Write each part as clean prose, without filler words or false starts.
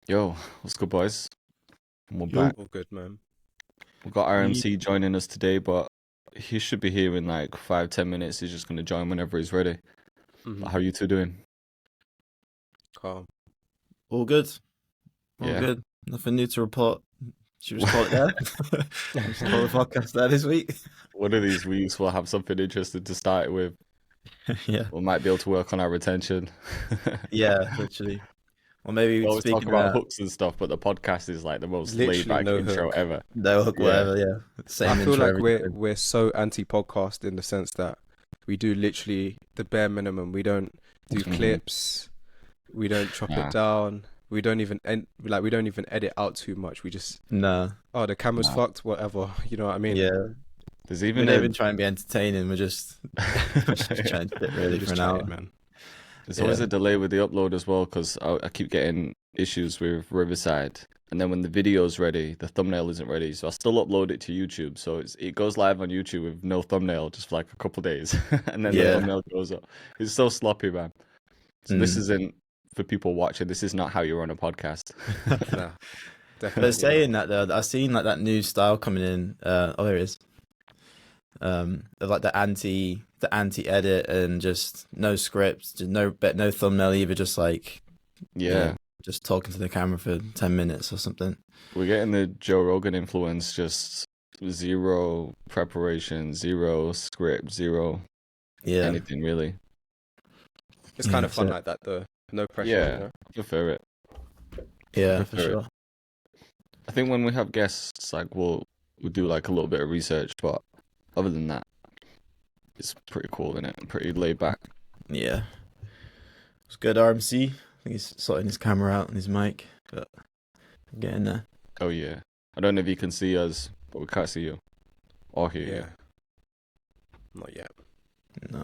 Yo, what's good, boys? We're Yo, back. All good, man. We've got we RMC joining us today, but he should be here in like 5, 10 minutes. He's just gonna join whenever he's ready. hmm But how you two doing? Calm. all good, all Yeah. good. Nothing new to report. Should we just call it there? Just call the podcast there this week. One of these weeks we'll have something interesting to start with. Yeah, We might be able to work on our retention. yeah, literally. Or We maybe always talk speaking about of hooks and stuff, but the podcast is like the most laid Literally back no intro hook. ever. no hook, Yeah. whatever. Yeah, I same feel intro like every we're time. we're so anti-podcast in the sense that we do literally the bare minimum. We don't do Mhm. clips. We don't chop Nah, it down. We don't even we don't even edit out too much. We just Nah, the camera's nah. fucked, whatever. You know what I mean? yeah. There's We're even not a even trying to be entertaining. We're just trying to sit We're really for just an chatting, hour. man. there's always Yeah, a delay with the upload as well because I keep getting issues with Riverside. And then when the video's ready, the thumbnail isn't ready. So I still upload it to YouTube. So it goes live on YouTube with no thumbnail just for like a couple days. And then the yeah. thumbnail goes up. It's so sloppy, man. So this Mm. isn't for people watching. This is not how you run a podcast. Nah, But definitely not. saying that though, I seen like that new style coming in. Oh, there it is. Of like the anti edit and just no scripts, just no thumbnail either. Just like Yeah. just talking to the camera for 10 minutes or something. We're getting the Joe Rogan influence, just zero preparation, zero script, zero Yeah, anything really. It's kind of that's fun it. like that though. No pressure, Yeah, you know. I prefer it. I Yeah, for prefer it. sure. I think when we have guests, like we'll do like a little bit of research, but other than that, it's pretty cool, isn't it? Pretty laid back. Yeah, it's good. RMC. I think he's sorting his camera out and his mic, but getting there. Oh yeah. I don't know if you can see us, but we can't see you or hear you. Yeah. Not yet. No,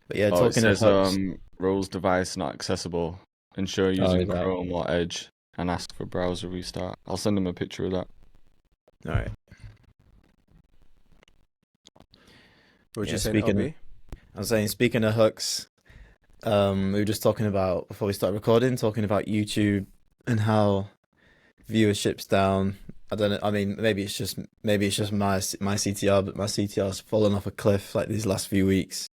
but yeah, Oh, it talking of says hooks. Roll's device not accessible. Ensure Oh, using is that Chrome or Edge and ask for browser restart. I'll send him a picture of that. all right? What was Yeah, you saying, speaking. LB? I was saying, speaking of hooks, we were just talking about before we started recording, talking about YouTube and how viewership's down. I don't know. I mean, maybe it's just my CTR, but my CTR's fallen off a cliff like these last few weeks.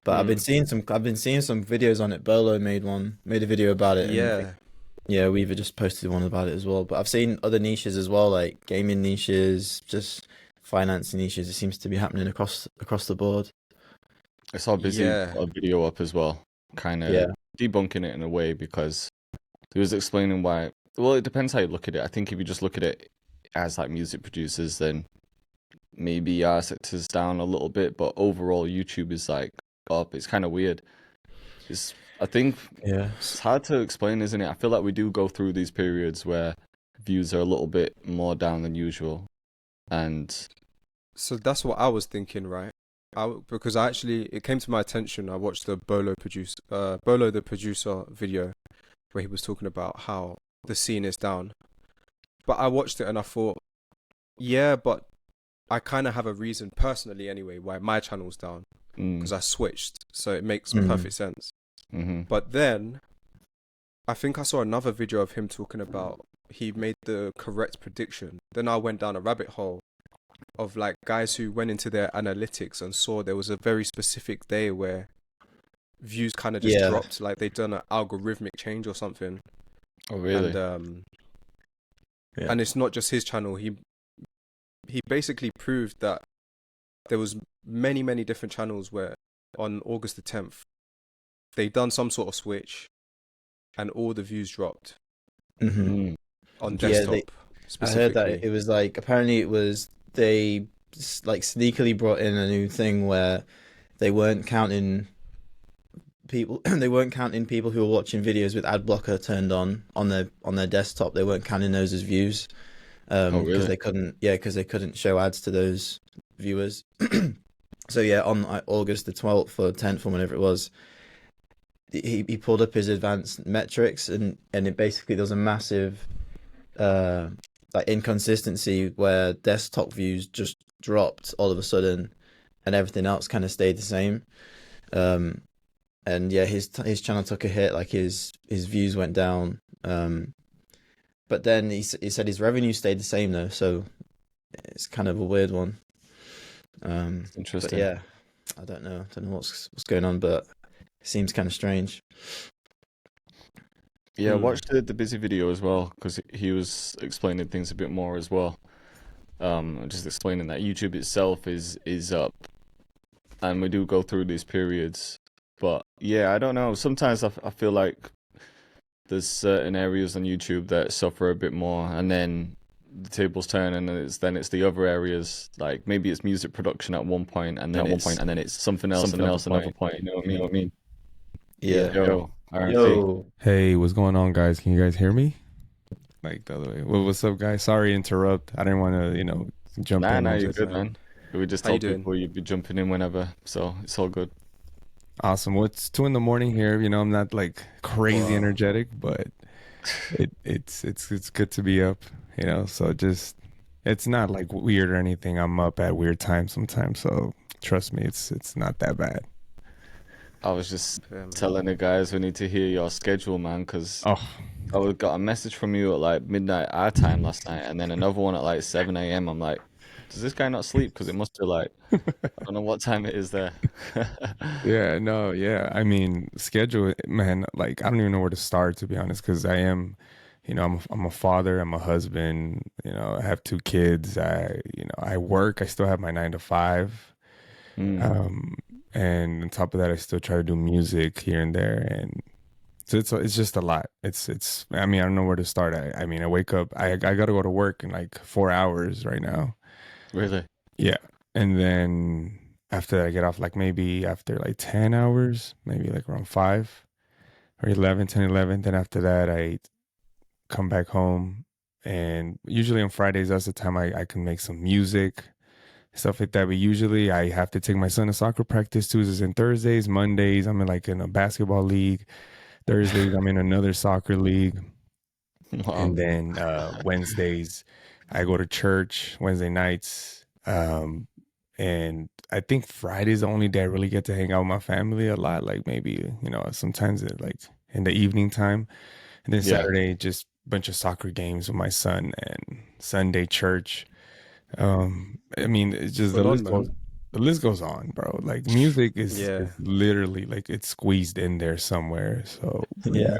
But I've been seeing some videos on it. Bolo made a video about it, and I think, Yeah. yeah, Weaver just posted one about it as well. But I've seen other niches as well, like gaming niches, just finance niches. It seems to be happening across the board. I saw Busy Yeah. put a video up as well, kind Yeah, of debunking it in a way because he was explaining why. Well, it depends how you look at it. I think if you just look at it as like music producers, then maybe our sector's down a little bit, but overall YouTube is like up. It's kind of weird. I think yeah, it's hard to explain, isn't it? I feel like we do go through these periods where views are a little bit more down than usual, and So that's what I was thinking, right? Because it came to my attention. I watched the Bolo the producer video where he was talking about how the scene is down. But I watched it and I thought, yeah, but I kind of have a reason personally anyway why my channel's down because I switched, so it makes mm, perfect sense. mm-hmm. But then I think I saw another video of him talking about he made the correct prediction. Then I went down a rabbit hole of like guys who went into their analytics and saw there was a very specific day where views kind of just yeah, dropped, like they'd done an algorithmic change or something. Oh, And really? yeah, and it's not just his channel. He basically proved that there was many different channels where on August the 10th they done some sort of switch and all the views dropped hmm Mm. on yeah. desktop I heard that specifically. it was like apparently it was they like sneakily brought in a new thing where they weren't counting people they weren't counting people who were watching videos with ad blocker turned on their desktop. They weren't counting those as views Oh, because really? they couldn't show ads to those viewers. So yeah, on like, August the 12th or 10th or whenever it was, he pulled up his advanced metrics and it basically there was a massive uh like inconsistency where desktop views just dropped all of a sudden and everything else kind of stayed the same. And yeah, his channel took a hit, like his views went down. But then he said his revenue stayed the same though, so it's kind of a weird one. But Interesting. yeah, I don't know. What's going on, but it seems kind of strange. Yeah, watch the busy video as well because he was explaining things a bit more as well. Just explaining that YouTube itself is up, and we do go through these periods. But yeah, I don't know. Sometimes I feel like there's certain areas on YouTube that suffer a bit more, and then the tables turn, and then it's the other areas. Like maybe it's music production at one point, and then it's something else, another point. You know what I mean? Yeah. Yo, RMC. Yo. Hey, what's going on, guys? Can you guys hear me? Like the other way. Well, what's up, guys? Sorry to interrupt. I didn't want to, jump in. Nah, and you're just, good, man. We just How you told doing? people you'd be jumping in whenever, so it's all good. Awesome. Well, it's 2 a.m. here. I'm not like crazy Wow. energetic, but it's good to be up. So just it's not like weird or anything. I'm up at weird times sometimes, so trust me, it's not that bad. I was just Yeah, man. telling the guys we need to hear your schedule, man, because Oh, I got a message from you at like midnight our time last night, and then another one at like 7 a.m. I'm like, does this guy not sleep? Because it must be like, I don't know what time it is there. yeah, no, yeah. I mean, schedule, man, like I don't even know where to start, to be honest, because I am, I'm a father, I'm a husband, I have 2 kids. I work, I still have my 9 to 5. Mm, And on top of that, I still try to do music here and there, and so it's just a lot. I mean, I don't know where to start. I mean, I wake up, I gotta go to work in like 4 hours right now. really? Yeah. And then after that, I get off like maybe after like 10 hours, maybe like around 5 or 11, 10, 11. Then after that, I come back home. And usually on Fridays, that's the time I can make some music, stuff like that. But usually I have to take my son to soccer practice Tuesdays and Thursdays. Mondays, I'm in a basketball league. Thursdays, I'm in another soccer league. Wow. And then Wednesdays, I go to church. Wednesday nights. And I think Friday's the only day I really get to hang out with my family a lot. Like maybe, sometimes like in the evening time. And then Yeah. Saturday, just a bunch of soccer games with my son, and Sunday church. I mean, it's just Full on, man. the list goes on, bro. Like music is Yeah. literally like it's squeezed in there somewhere. So Yeah.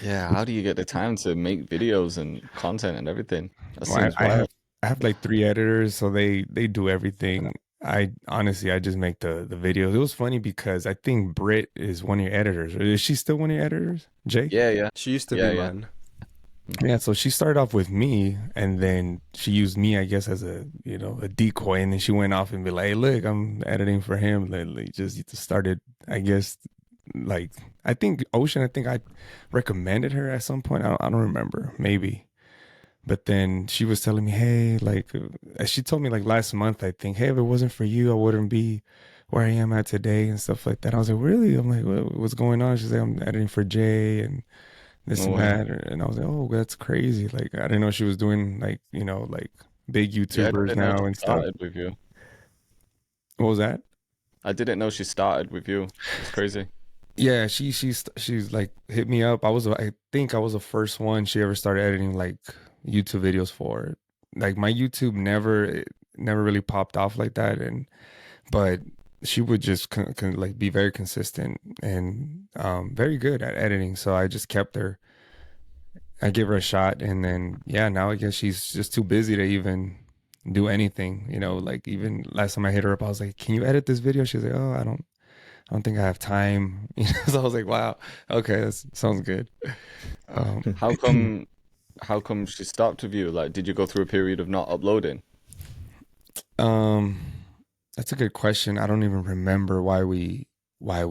Yeah, how do you get the time to make videos and content and everything? That well, seems wild. I have like 3 editors, so they do everything. I honestly I just make the videos. It was funny because I think Britt is one of your editors. Is she still one of your editors, Jay? Yeah. She used to Yeah, be yeah. mine. Yeah, so she started off with me, and then she used me, I guess, as a a decoy, and then she went off and be like, "Hey, look, I'm editing for him." Lately, just started, I guess, like I think Ocean. I think I recommended her at some point. I don't remember, maybe, but then she was telling me, "Hey, like," she told me like last month, I think, "Hey, if it wasn't for you, I wouldn't be where I am at today," and stuff like that. I was like, "Really?" I'm like, "What's going on?" She's like, "I'm editing for Jay and this No and way. that," and I was like, "Oh, that's crazy!" Like I didn't know she was doing like like big Yeah, I YouTubers didn't know now she and stuff. started with you. What was that? I didn't know she started with you. It's crazy. Yeah, she's like hit me up. I think I was the first one she ever started editing like YouTube videos for. Like my YouTube never really popped off like that, and but she would just like be very consistent and very good at editing. So I just kept her. I gave her a shot, and then yeah, now I guess she's just too busy to even do anything. Like even last time I hit her up, I was like, "Can you edit this video?" She's like, "Oh, I don't think I have time." So I was like, "Wow, okay, that sounds good." Um, How come how come she stopped with you? Like, did you go through a period of not uploading? um, that's a good question. I don't even remember why we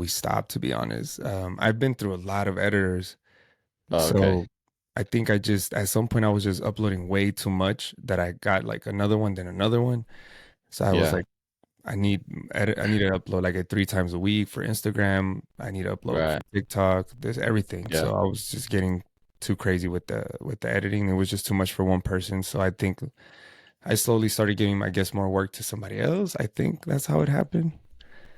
stopped. To be honest, I've been through a lot of editors. Oh, okay. So I think I just at some point I was just uploading way too much that I got like another one, then another one. So I was Yeah, like, I need to upload like 3 times a week for Instagram. I need to upload for right. TikTok. There's everything. Yeah, So I was just getting too crazy with the editing. It was just too much for one person. So I think I slowly started giving, I guess, more work to somebody else. I think that's how it happened.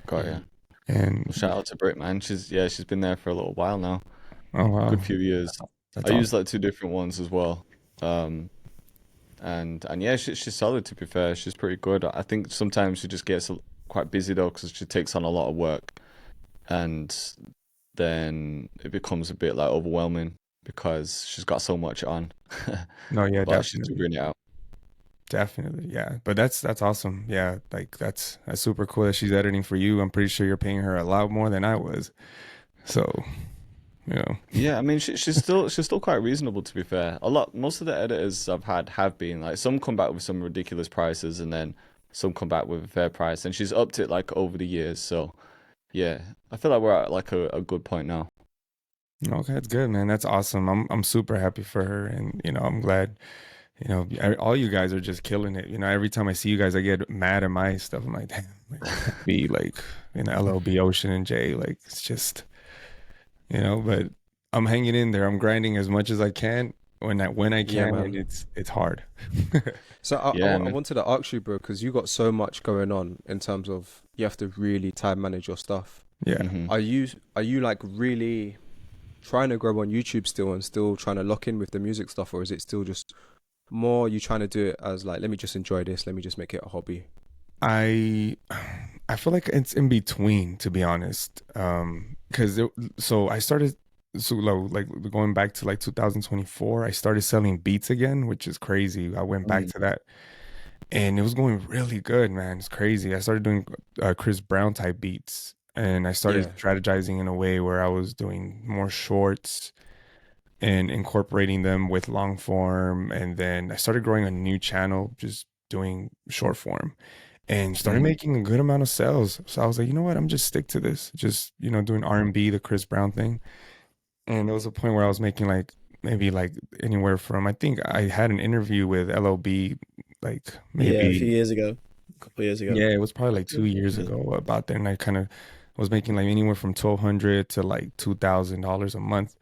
got ya. And Well, shout out to Brit, man. She's been there for a little while now. oh wow, Good few years. that's I use awesome. like 2 different ones as well. Um, and yeah, she's solid. To be fair, she's pretty good. I think sometimes she just gets quite busy though, because she takes on a lot of work, and then it becomes a bit like overwhelming because she's got so much on. No, yeah, But she's definitely. figuring it out. Definitely, yeah. But that's awesome. Yeah, like that's super cool that she's editing for you. I'm pretty sure you're paying her a lot more than I was. So, you know. Yeah, I mean she's still quite reasonable, to be fair. Most of the editors I've had have been like, some come back with some ridiculous prices, and then some come back with a fair price, and she's upped it like over the years. So yeah, I feel like we're at like a good point now. Okay, that's good, man. That's awesome. I'm super happy for her, and I'm glad. All you guys are just killing it. Every time I see you guys, I get mad at my stuff. I'm like, damn, like I can't be like LLB, Ocean, and Jay. Like it's just, but I'm hanging in there. I'm grinding as much as I can when I Yeah, can, and man. it's hard. So Yeah, I man. wanted to ask you, bro, because you got so much going on in terms of you have to really time manage your stuff. Yeah. Hmm. Are you like really trying to grow on YouTube still and still trying to lock in with the music stuff, or is it still just more you trying to do it as like, let me just enjoy this, let me just make it a hobby? I I feel like it's in between, to be honest. Because so I started like going back to like 2024. I started selling beats again, which is crazy. I went back Mm. to that, and it was going really good, man. It's crazy. I started doing Chris Brown type beats, and I started Yeah. strategizing in a way where I was doing more shorts and incorporating them with long form, and then I started growing a new channel, just doing short form and started Mm. making a good amount of sales. So I was like, you know what? I'm just stick to this. Just, doing R&B, the Chris Brown thing. And there was a point where I was making like maybe like anywhere from, I think I had an interview with LOB like Yeah, a few maybe, years ago, a couple of years ago. yeah, it was probably like 2 years Yeah. ago about that. And I kind of was making like anywhere from 1,200 to like $2,000 a month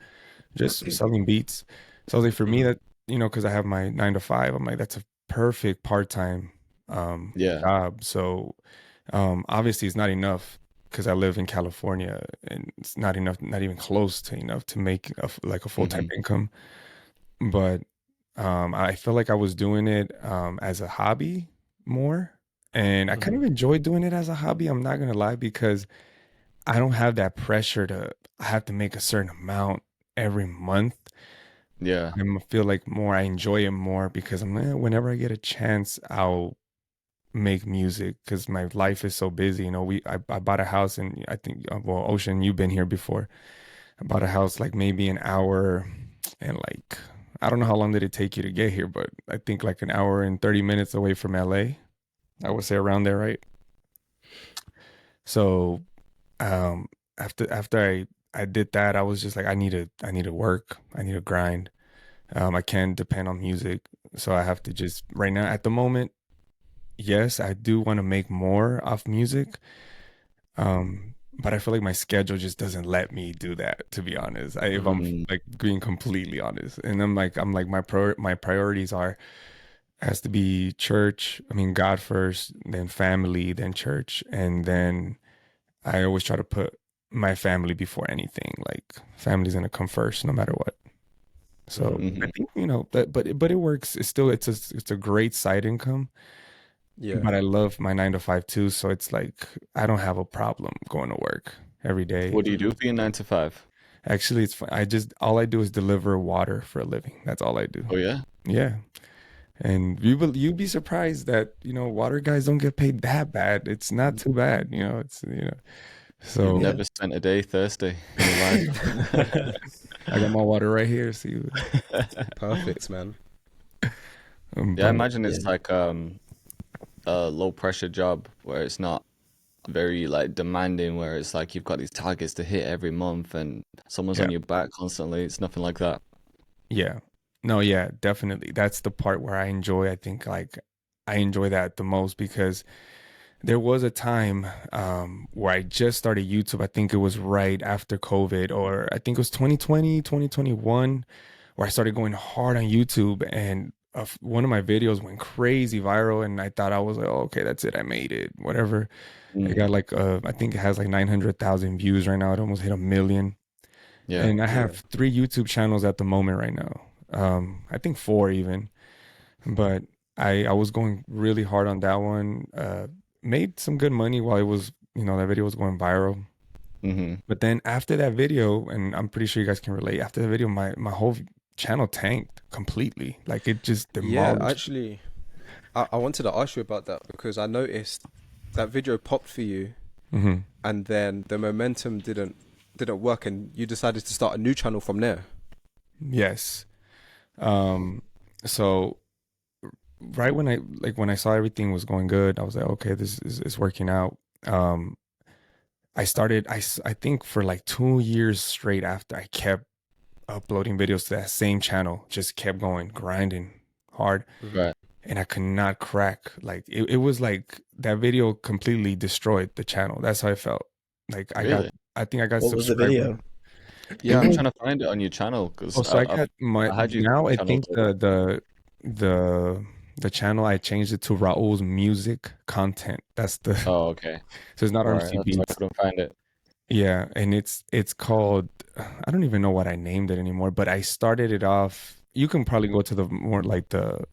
just selling beats. So I was like, for me, Hmm. that, because I have my 9 to 5, I'm like, that's a perfect part-time Yeah. job. So obviously it's not enough because I live in California, and it's not enough, not even close to enough to make like a full-time Hmm. income. But I feel like I was doing it as a hobby more. And I kind Hmm. of enjoy doing it as a hobby. I'm not gonna lie, because I don't have that pressure to I have to make a certain amount every month. Yeah. I feel like more I enjoy it more because whenever I get a chance, I'll make music because my life is so busy. I bought a house, and I think well, Ocean, you've been here before. I bought a house like maybe an hour, and like I don't know how long did it take you to get here, but I think like an hour and 30 minutes away from LA. I would say around there, right? So um after I did that, I was just like, I need to work, I need to grind. I can't depend on music, so I have to just right now at the moment, yes, I do want to make more off music. But I feel like my schedule just doesn't let me do that, to be honest. If I'm Mm. like being completely honest, and I'm like my priorities are has to be church. I mean, God first, then family, then church, and then I always try to put my family before anything. Like family's gonna come first, no matter what. So Hmm. I Hmm. think that, but it works. It's a great side income. Yeah. But I love my 9 to 5 too, so it's like I don't have a problem going to work every day. What do you do for your 9 to 5? Actually, it's fun. All I do is deliver water for a living. That's all I do. Oh yeah. Yeah, and you'd be surprised that water guys don't get paid that bad. It's not too bad. You've So Yeah. never spent a day thirsty in your life. I got my water right here. See, Perfect, man. Yeah, I but imagine Yeah. it's like a low pressure job where it's not very like demanding, where it's like you've got these targets to hit every month and someone's yeah, on your back constantly. It's nothing like that. yeah, no, yeah, definitely. That's the part where I enjoy. I think like I enjoy that the most because there was a time where I just started YouTube. I think it was right after COVID, or I think it was 2020, 2021, where I started going hard on YouTube. And one of my videos went crazy viral. And I thought I was like, oh, okay, that's it. I made it. Whatever. It Mm. got like, I think it has like 900,000 views right now. It almost hit 1 million. Yeah. And I Yeah. have 3 YouTube channels at the moment right now. I think 4 even, but I was going really hard on that one. Made some good money while it was, that video was going viral. Mm-hmm. But then after that video, and I'm pretty sure you guys can relate, after the video, my whole channel tanked completely. Like it just Yeah, demolished. actually, I wanted to ask you about that because I noticed that video popped for you, Hmm. and then the momentum didn't work, and you decided to start a new channel from there. Yes. So right when I saw everything was going good, I was like, okay, this is working out. I started, I think for like 2 years straight after, I kept uploading videos to that same channel, just kept going, grinding hard. Hmm. Right. And I could not crack. Like it was like that video completely destroyed the channel. That's how I felt. Like Really? I think I got What was the subscribers. video? Yeah, It I'm was, trying to find it on your channel because oh, so I got I had you now I channel. think the channel I changed it to Raul's music content. That's the Oh, okay. so it's not All right. RMC That's why I Beats. couldn't find it. Yeah, and it's called, I don't even know what I named it anymore, but I started it off. You can probably go to the more like the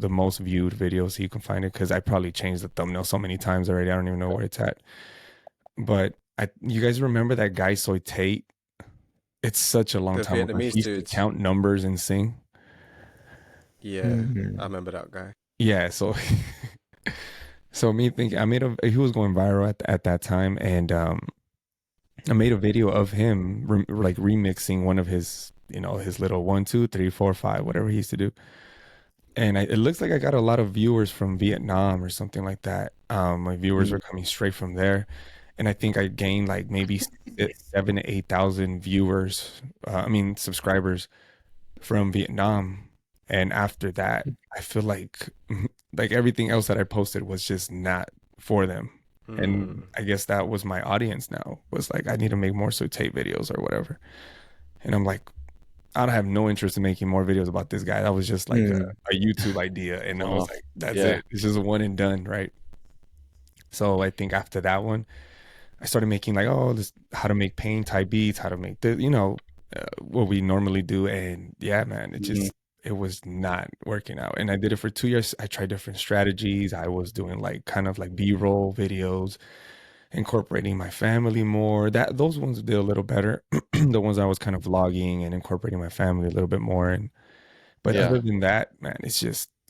most viewed videos so you can find it because I probably changed the thumbnail so many times already. I don't even know where it's at. But you guys remember that guy Soy Tate? It's such a long The time ago. He Vietnamese used to dudes. count numbers and sing. Yeah, Mhm. I remember that guy. Yeah, so so me thinking he was going viral at that time, and I made a video of him like remixing one of his, his little 1, 2, 3, 4, 5, whatever he used to do. And it looks like I got a lot of viewers from Vietnam or something like that. My viewers were coming straight from there. And I think I gained like maybe 7 to 8 thousand viewers, subscribers from Vietnam. And after that, I feel like like everything else that I posted was just not for them. And Mm. I guess that was my audience now, was like, I need to make more Tape videos or whatever. And I'm like, I don't have no interest in making more videos about this guy. That was just like a YouTube idea. And I was Wow. like, that's Yeah. it. It's just a one and done, right? So I think after that one, I started making like, this how to make paint type beats, how to make the, what we normally do. And yeah, man, Mhm. it was not working out. And I did it for 2 years. I tried different strategies. I was doing like kind of like B-roll videos, incorporating my family more. Those ones did a little better. The ones I was kind of vlogging and incorporating my family a little bit more. But Yeah. other than that, man, it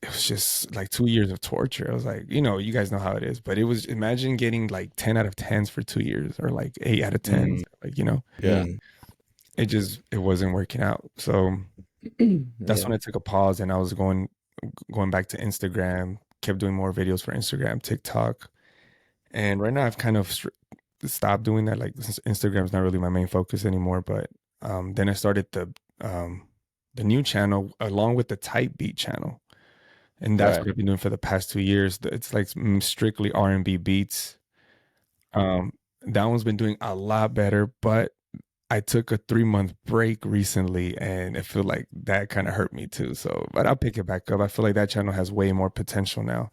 was just like 2 years of torture. I was like, you guys know how it is. But it was, imagine getting like 10 out of 10s for 2 years, or like 8 out of 10s. Mm. Like, Yeah. it wasn't working out. So that's Yeah. when I took a pause, and I was going back to Instagram, kept doing more videos for Instagram, TikTok. And right now I've kind of stopped doing that. Like Instagram's not really my main focus anymore. But then I started the new channel along with the Type Beat channel, and that's Right. what I've been doing for the past 2 years. It's like strictly R&B beats. That one's been doing a lot better, but I took a 3 month break recently, and I feel like that kind of hurt me too. So, but I'll pick it back up. I feel like that channel has way more potential now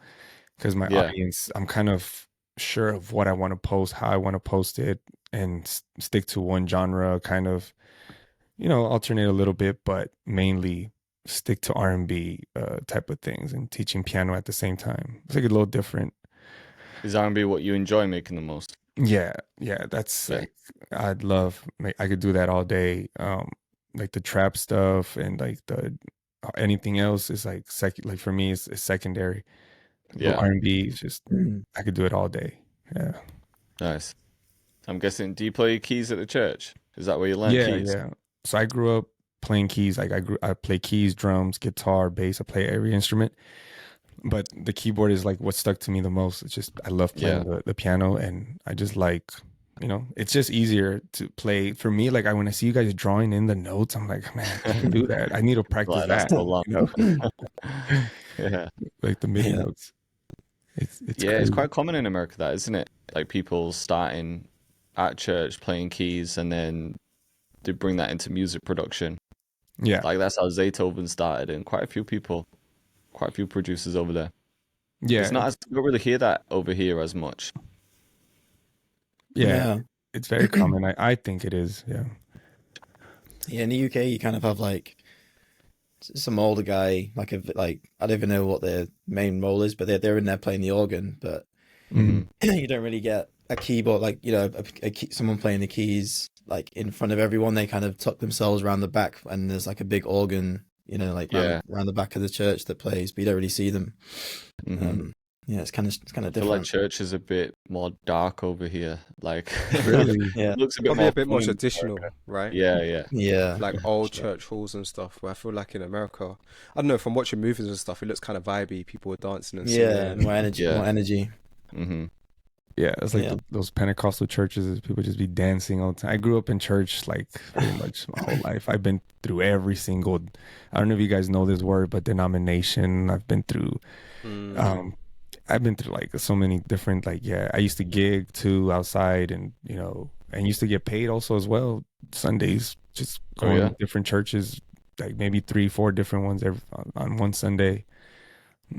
because my Yeah. audience, I'm kind of sure of what I want to post, how I want to post it, and stick to one genre, kind of, alternate a little bit, but mainly stick to R&B type of things, and teaching piano at the same time. It's like a little different. Is R&B what you enjoy making the most? Yeah, that's Yeah. like, I could do that all day. Like the trap stuff and like the anything else is like like for me it's secondary. But Yeah. R&B is just, Mm. I could do it all day. Yeah. Nice. I'm guessing, do you play keys at the church? Is that where you learn Yeah, keys? yeah. So I grew up playing keys. Like I play keys, drums, guitar, bass. I play every instrument. But the keyboard is like what stuck to me the most. It's just I love Yeah. playing the piano, and I just like, it's just easier to play for me. Like when I see you guys drawing in the notes, I'm like, man, I can't do that. I need to practice Like, that's that, so long. Yeah. like the MIDI Yeah. notes. It's Yeah, it's crazy. quite common in America, that, isn't it? Like people starting at church playing keys and then they bring that into music production. Yeah, Like that's how Beethoven started, and quite a few people, quite a few producers over there. yeah, It's not as, you don't really hear that over here as much. yeah. Yeah. It's very common. I think it is. Yeah. Yeah, in the UK, you kind of have like some older guy, like I don't even know what their main role is, but they're in there playing the organ, but Mhm. you don't really get a keyboard, like, you know, someone playing the keys like in front of everyone. They kind of tuck themselves around the back, and there's like a big organ, you know, like Yeah. around the back of the church that plays, but you don't really see them. Mhm. Yeah, it's kind of I feel like different. church is a bit more dark over here. Like, Really? Yeah, looks a bit Probably more a bit more fun in traditional, America. right? Yeah. yeah, Like old sure. church halls and stuff. Where I feel like in America, I don't know, from watching movies and stuff, it looks kind of vibey. People are dancing and Yeah, singing. more energy, Yeah. more energy. Mhm. Yeah, it's like Yeah. those Pentecostal churches is people just be dancing all the time. I grew up in church like pretty much my whole life. I've been through every single, I don't know if you guys know this word, but denomination. I've been through Mm. I've been through like so many different, like, yeah, I used to gig too outside, and you know, and used to get paid also as well Sundays, just Oh going yeah. to different churches, like maybe 3 4 different ones on one Sunday.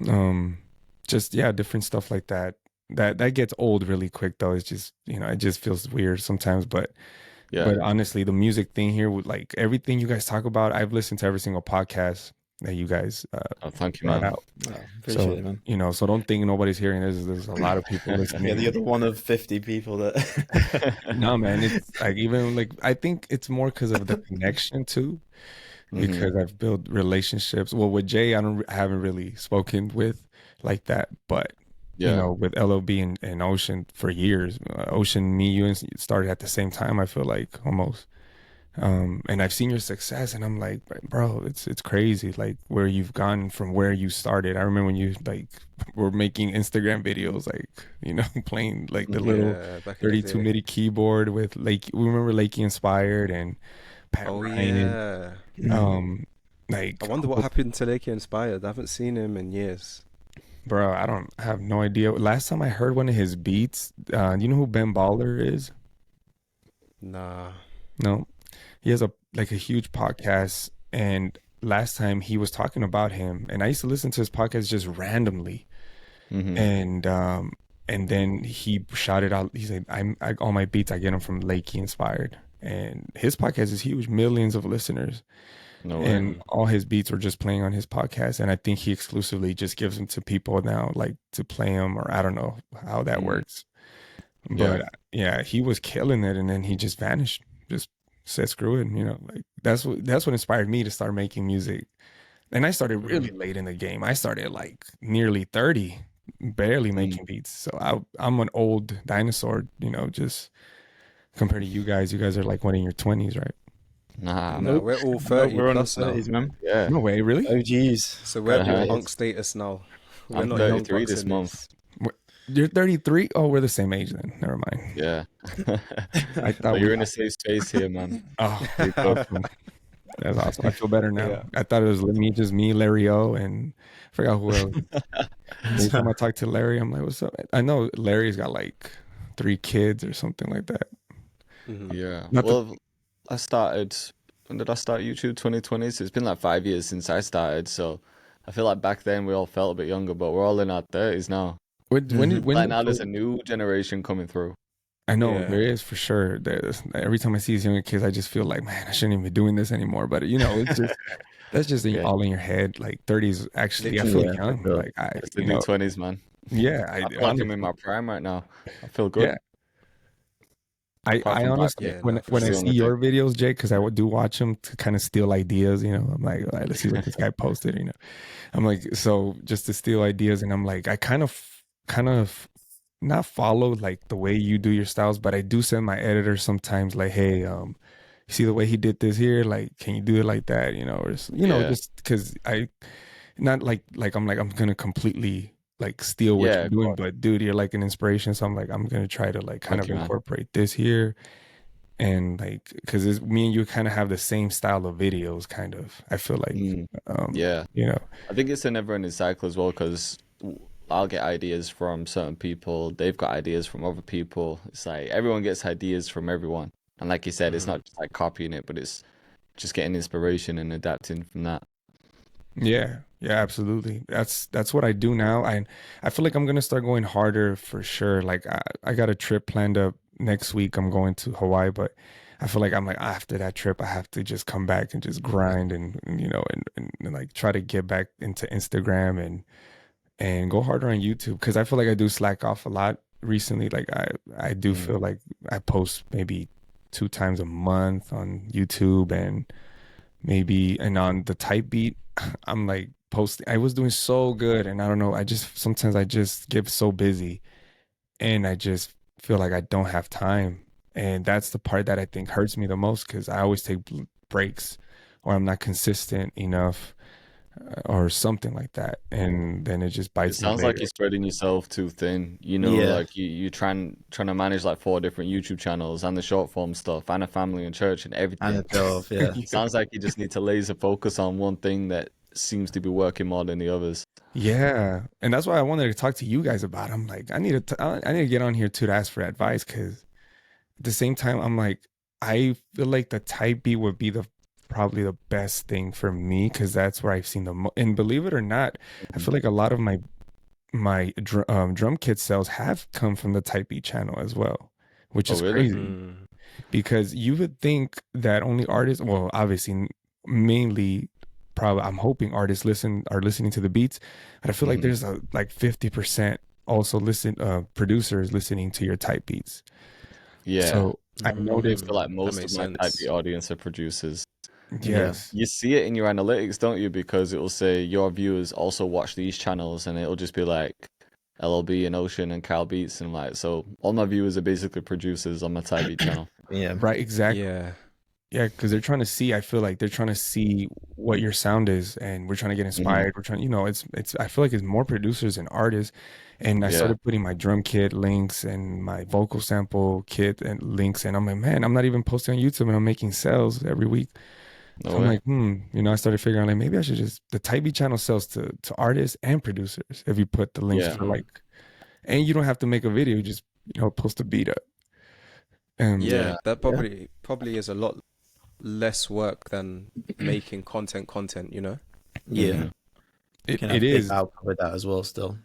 um just, yeah, different stuff like that. That gets old really quick though. It's just, you know, it just feels weird sometimes. But Yeah. honestly, the music thing here, with like everything you guys talk about, I've listened to every single podcast that you guys Oh, thank you, brought man. out. Oh, appreciate So, it, man. you know, so don't think nobody's hearing this. There's a lot of people Yeah, listening. the other one of 50 people that. No, man, it's like, even like, I think it's more because of the connection too, Mhm. because I've built relationships. Well, with Jay, I haven't really spoken with like that, but you Yeah. know, with LOB and Ocean for years. Ocean, me, you started at the same time, I feel like, almost. And I've seen your success, and I'm like, bro, it's crazy, like where you've gone from where you started. I remember when you like were making Instagram videos, like, you know, playing like the little Yeah, back in the 32 day. MIDI keyboard with Lake. We remember Lakey Inspired and Pat Oh Ryan. yeah. Um, I like, wonder what happened to Lakey Inspired. I haven't seen him in years. bro, I have no idea. Last time I heard one of his beats, you know who Ben Baller is? Nah. No, he has a huge podcast, and last time he was talking about him, and I used to listen to his podcast just randomly, Mhm. and then he shouted out, he said, all my beats I get them from Lakey Inspired, and his podcast is huge, millions of listeners. No way. And all his beats were just playing on his podcast, and I think he exclusively just gives them to people now, like to play them, or I don't know how that Mhm. works. Yeah. But yeah, he was killing it, and then he just vanished. Just said screw it, you know. Like that's what inspired me to start making music. And I started really late in the game. I started like nearly 30, barely Mm. making beats. So I'm an old dinosaur, you know, just compared to you guys. You guys are like one in your 20s, right? Nah, man. No, Nope. we're all No, 30 we're on the plus now. 30s, man. Yeah. No way, really? Oh, geez. So we're all Uh-huh. punk status now. We're I'm not young 33 bucks this in month. You're 33? Oh, we're the same age then. Never mind. Yeah. I thought You're we. in a safe space here, man. Oh, You're good. awesome. That's awesome. I feel better now. Yeah. I thought it was me, Larry O, and I forgot who else. Every time I talk to Larry, I'm like, "What's up?" I know Larry's got like 3 kids or something like that. Mhm. Yeah. Not the- Well, I started. When did I start YouTube? 2020. So it's been like 5 years since I started. So I feel like back then we all felt a bit younger, but we're all in our 30s now. when Like did now there's a new generation coming through. I know Yeah. there is for sure. Every time I see these younger kids, I just feel like, man, I shouldn't even be doing this anymore. But you know, it's just that's just Yeah. all in your head. Like 30s, actually, I Literally, feel yeah, young. for sure. Like It's the new 20s, man. yeah, I feel like I'm in my prime right now. I feel good. yeah. I Apart from back honestly, Yeah, when no, for when I sure. see your videos, Jake, because I do watch them to kind of steal ideas. You know, I'm like, all right, let's see what this guy posted. You know, I'm like, so just to steal ideas, and I'm like, I kind of not follow like the way you do your styles, but I do send my editor sometimes like, hey, you see the way he did this here? Like, can you do it like that? You know, or Yeah. just because I not like I'm gonna completely like steal what Yeah, you're of doing, course. but dude, you're like an inspiration. So I'm like, I'm gonna try to like kind Thank of you, man. incorporate this here, and like because me and you kind of have the same style of videos, kind of. I feel like, Mm, yeah. you know, I think it's a never-ending cycle as well because I'll get ideas from certain people. They've got ideas from other people. It's like everyone gets ideas from everyone. And like you said, it's not just like copying it, but it's just getting inspiration and adapting from that. yeah, absolutely. That's what I do now. I feel like I'm gonna start going harder for sure. Like I got a trip planned up next week. I'm going to Hawaii, but I feel like I'm like after that trip, I have to just come back and just grind and you know and like try to get back into Instagram and go harder on YouTube because I feel like I do slack off a lot recently. Like I do feel like I post maybe 2 times a month on YouTube and on the type beat, I'm like posting. I was doing so good, and I don't know. I just sometimes I just get so busy, and I just feel like I don't have time, and that's the part that I think hurts me the most because I always take breaks, or I'm not consistent enough, or something like that, and then it just It bites me sounds like later. you're spreading yourself too thin. You know, Yeah, like you trying to manage like 4 different YouTube channels and the short form stuff and a family and church and and everything. a show off. Yeah, Sounds like you just need to laser focus on one thing that seems to be working more than the others. Yeah, and that's why I wanted to talk to you guys about it. I'm like, I need to get on here too to ask for advice because at the same time, I'm like, I feel like the type beat would be the probably the best thing for me because that's where I've seen and believe it or not, I Mhm. feel like a lot of my drum kit sales have come from the type beat channel as well, which Oh, is really? crazy Mm. because you would think that only artists, well, obviously, mainly, probably, I'm hoping artists are listening to the beats, but I feel like Mhm. there's like 50% also producers listening to your type beats. Yeah. So I I noticed, feel like That most of makes my type sense. beat audience are producers. yeah, yes, You see it in your analytics, don't you? Because it will say your viewers also watch these channels, and it'll just be like LLB and Ocean and Cal Beats, and like so. All my viewers are basically producers on my type beat channel. yeah, right, exactly. Yeah. Yeah, because they're trying to see. I feel like they're trying to see what your sound is, and we're trying to get Hmm. inspired. We're trying, it's. I feel like it's more producers and artists, and I Yeah. started putting my drum kit links and my vocal sample kit and links, and I'm like, man, I'm not even posting on YouTube, and I'm making sales every week. No So I'm way. like, I started figuring out like maybe I should just the Type B channel sells to artists and producers if you put the links Yeah. for Mhm. like, and you don't have to make a video, you just post a beat up. Yeah, Yeah. that yeah, probably is a lot less work than making content, you know? yeah. Hmm. You it can it have big is output with that as well. Still,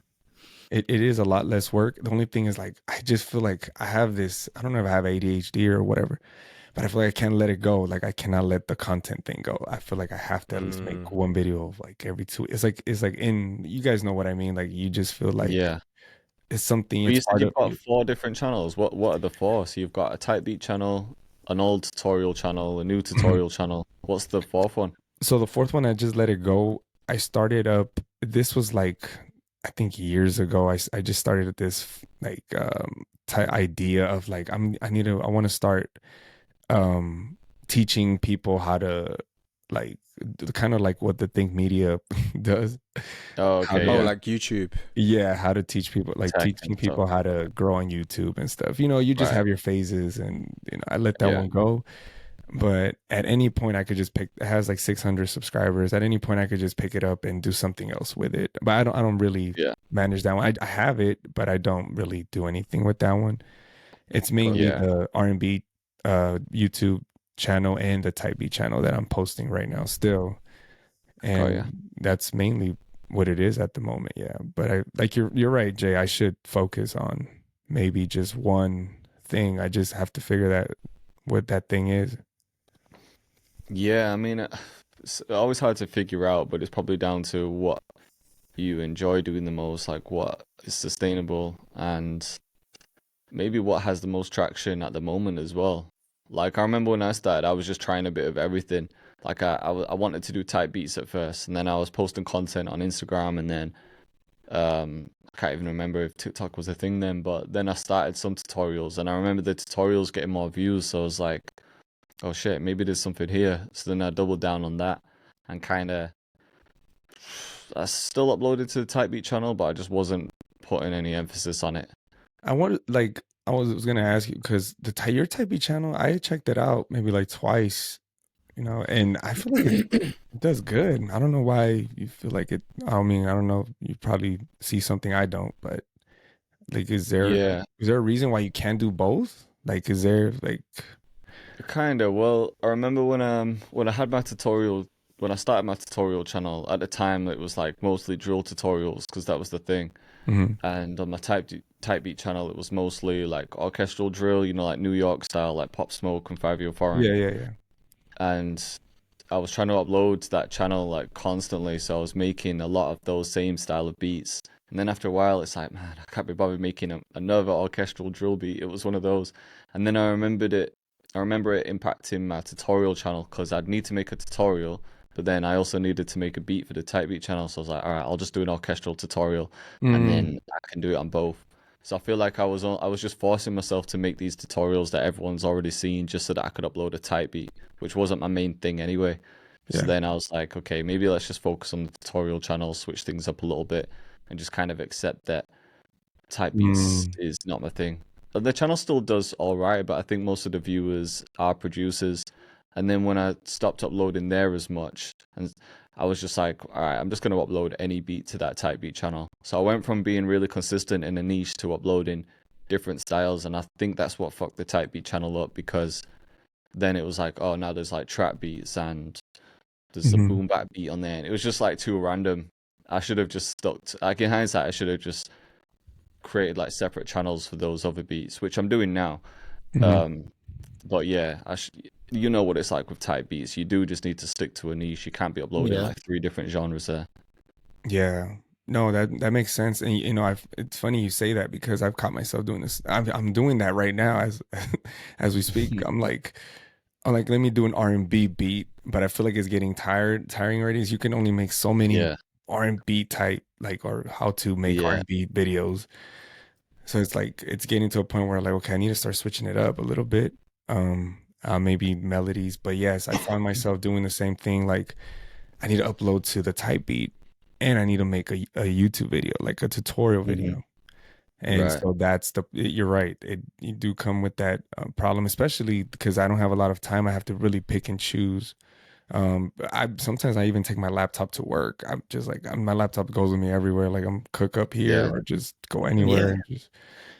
it is a lot less work. The only thing is like I just feel like I have this. I don't know if I have ADHD or whatever, but I feel like I can't let it go. Like I cannot let the content thing go. I feel like I have to at least make Mm. one video of like every two. It's like in you guys know what I mean. Like you just feel like Yeah. it's something. But It's you said part you've of got you. 4 different channels. What are the 4? So you've got a type beat channel, an old tutorial channel, a new Mhm. tutorial channel. What's the fourth one? So the fourth one, I just let it go. I started up. This was like I think years ago. I just started this like idea of like I want to start teaching people how to like kind of like what the Think Media does. Oh, How okay, Oh, to yeah. like YouTube. yeah, how to teach people like Tech teaching and stuff. people how to grow on YouTube and stuff. You just Right. have your phases and I let that Yeah. one go. But at any point I could just pick it has like 600 subscribers. At any point I could just pick it up and do something else with it. But I don't really Yeah. manage that one. I have it, but I don't really do anything with that one. It's Got mainly you. Yeah. the R&B YouTube channel and the Type B channel that I'm posting right now still. Got ya. And that's mainly what it is at the moment, yeah. But I like you're right, Jay. I should focus on maybe just one thing. I just have to figure that what that thing is. Yeah, I mean, it's always hard to figure out, but it's probably down to what you enjoy doing the most, like what is sustainable, and maybe what has the most traction at the moment as well. Like I remember when I started, I was just trying a bit of everything. Like I wanted to do type beats at first, and then I was posting content on Instagram, and then I can't even remember if TikTok was a thing then, but then I started some tutorials, and I remember the tutorials getting more views, so I was like, oh shit, maybe there's something here. So then I doubled down on that, and kind of I still uploaded to the type beat channel, but I just wasn't putting any emphasis on it. I want like I was gonna ask you because your Type B channel, I checked it out maybe like twice, and I feel like it does good. I don't know why you feel like it. I mean, I don't know. You probably see something I don't, but like, Yeah, is there a reason why you can't do both? Like, is there like, kind of. Well, I remember when I had my tutorial when I started my tutorial channel, at the time it was like mostly drill tutorials because that was the thing. Mm-hmm. And on my type beat channel, it was mostly like orchestral drill, you know, like New York style, like Pop Smoke and Fivio Foreign. Yeah. And I was trying to upload to that channel like constantly, so I was making a lot of those same style of beats. And then after a while, it's like, man, I can't be bothered making another orchestral drill beat. It was one of those. And then I remember it impacting my tutorial channel because I'd need to make a tutorial, but then I also needed to make a beat for the type beat channel. So I was like, all right, I'll just do an orchestral tutorial, and Mm. then I can do it on both. So I feel like I was just forcing myself to make these tutorials that everyone's already seen just so that I could upload a type beat, which wasn't my main thing anyway. So Yeah. then I was like, okay, maybe let's just focus on the tutorial channel, switch things up a little bit, and just kind of accept that type beats Mm. is not my thing. But the channel still does all right, but I think most of the viewers are producers. And then when I stopped uploading there as much, and I was just like, all right, I'm just going to upload any beat to that type beat channel. So I went from being really consistent in a niche to uploading different styles. And I think that's what fucked the type beat channel up, because then it was like, oh, now there's like trap beats and there's a Mhm. boom bap beat on there. And it was just like too random. I should have just stuck to, like in hindsight, I should have just created like separate channels for those other beats, which I'm doing now. Mhm. But yeah, you know what it's like with type beats. You do just need to stick to a niche. You can't be uploading Yeah. like 3 different genres there. Yeah. No, that makes sense. And you know, it's funny you say that because I've caught myself doing this. I'm doing that right now as as we speak. I'm like, let me do an R&B beat, but I feel like it's getting tiring already. Is you can only make so many Yeah, R&B type, like, or how to make yeah, R&B videos. So it's like it's getting to a point where like, okay, I need to start switching it up a little bit. Maybe melodies, but yes, I find myself doing the same thing. Like I need to upload to the type beat, and I need to make a YouTube video, like a tutorial hmm video. And right, so you're right. You do come with that problem, especially because I don't have a lot of time. I have to really pick and choose. I sometimes I even take my laptop to work. I'm just like my laptop goes with me everywhere. Like I'm cook up here yeah, or just go anywhere Yeah. and just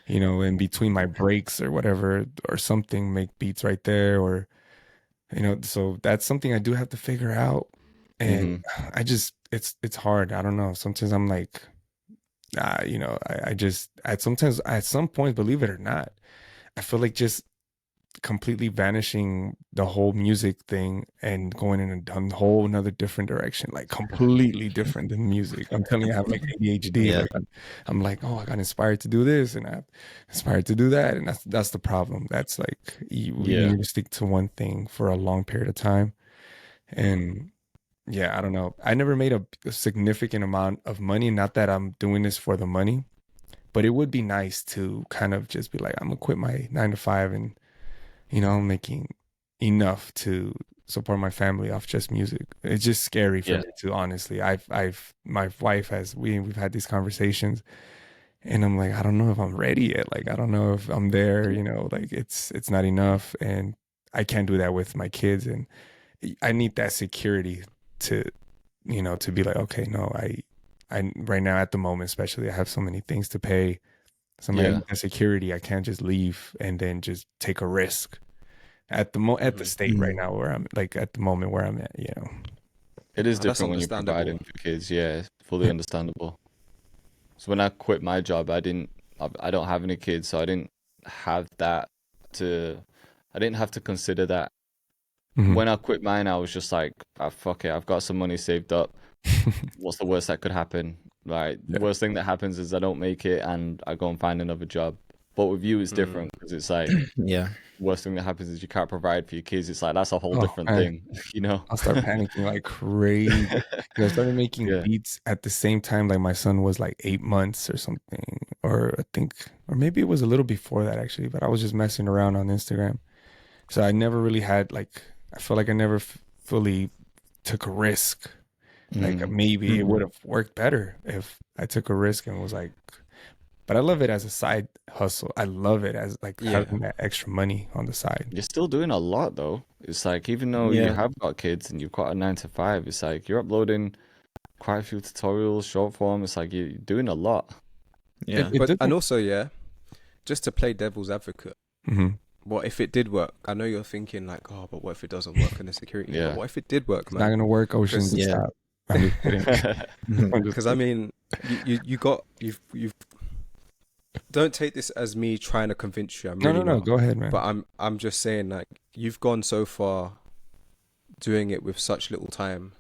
in between my breaks or whatever or something, make beats right there or so that's something I do have to figure out. And hmm I just it's hard. I don't know. Sometimes I'm like, I just at some point, believe it or not, I feel like just completely vanishing the whole music thing and going in a whole another different direction, like completely different than music. I'm telling you, I have like ADHD. Yeah. Like I'm like, oh, I got inspired to do this and I inspired to do that, and that's the problem. That's like we yeah, need to stick to one thing for a long period of time. And yeah, I don't know. I never made a significant amount of money. Not that I'm doing this for the money, but it would be nice to kind of just be like, I'm gonna quit my 9 to 5 and I'm making enough to support my family off just music. It's just scary for yeah, me to honestly. My wife we've had these conversations and I'm like, I don't know if I'm ready yet. Like, I don't know if I'm there, like it's not enough. And I can't do that with my kids. And I need that security to, to be like, okay, no, I right now at the moment, especially I have so many things to pay. So I yeah. need that security. I can't just leave and then just take a risk at the Mhm. state right Mm. now where I'm like at the moment where I'm at. It is That's different when you're understandable. providing for kids. Yeah, it's fully understandable. So when I quit my job, I don't have any kids, so have that to, I didn't have to consider that. Mhm. When I quit mine, I was just like, ah, fuck it, I've got some money saved up. What's the worst that could happen? Like, Yeah. worst thing that happens is I don't make it and I go and find another job. But with you, it's Mm. different because it's like, Yeah. worst thing that happens is you can't provide for your kids. It's like, that's a whole Oh different man, thing, you know? I'll start panicking like crazy because I started making Yeah. beats at the same time. Like my son was like 8 months or something, or I think, or maybe it was a little before that actually. But I was just messing around on Instagram, so I never really had like I feel like I never fully took a risk. Like Mm. maybe it would Mm. have worked better if I took a risk and was like, but I love it as a side hustle. I love it as like Yeah. having that extra money on the side. You're still doing a lot though. It's like, even though you Yeah. have got kids and you've got a 9 to 5, it's like you're uploading quite a few tutorials, short form. It's like you're doing a lot. Yeah. It But and doesn't. also, yeah, just to play devil's advocate, Mhm. what if it did work? I know you're thinking like, oh, but what if it doesn't work in the security? Yeah. But what if it did work, It's not man? gonna work. Ocean, Because Yeah. stop. I'm just kidding. I'm just because I kidding. mean, you've don't take this as me trying to convince you. I'm No, really no, no. not. Go ahead, man. But I'm just saying, like, you've gone so far doing it with such little time.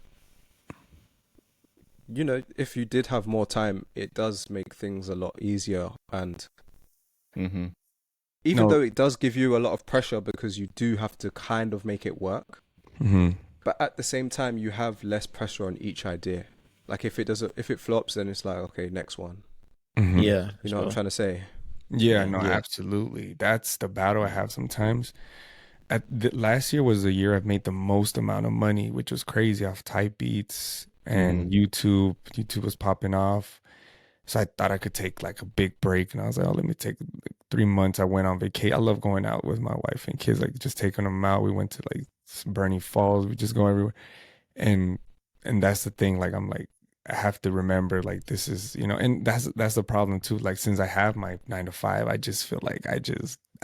You know, if you did have more time, it does make things a lot easier. And Mm-hmm. even No. though it does give you a lot of pressure because you do have to kind of make it work, Mm-hmm. but at the same time, you have less pressure on each idea. Like if it flops, then it's like, okay, next one. Mm-hmm. Yeah. You know what I'm trying to say? Yeah, no, Yeah. absolutely. That's the battle I have sometimes. Last year was the year I've made the most amount of money, which was crazy off type beats and YouTube. YouTube was popping off. So I thought I could take like a big break, and I was like, oh, let me take like 3 months. I went on vacation. I love going out with my wife and kids, like just taking them out. We went to like Bernie Falls. We just go everywhere. And that's the thing. Like I'm like, I have to remember like this is, and that's the problem too. Like since I have my 9 to 5, I just feel like I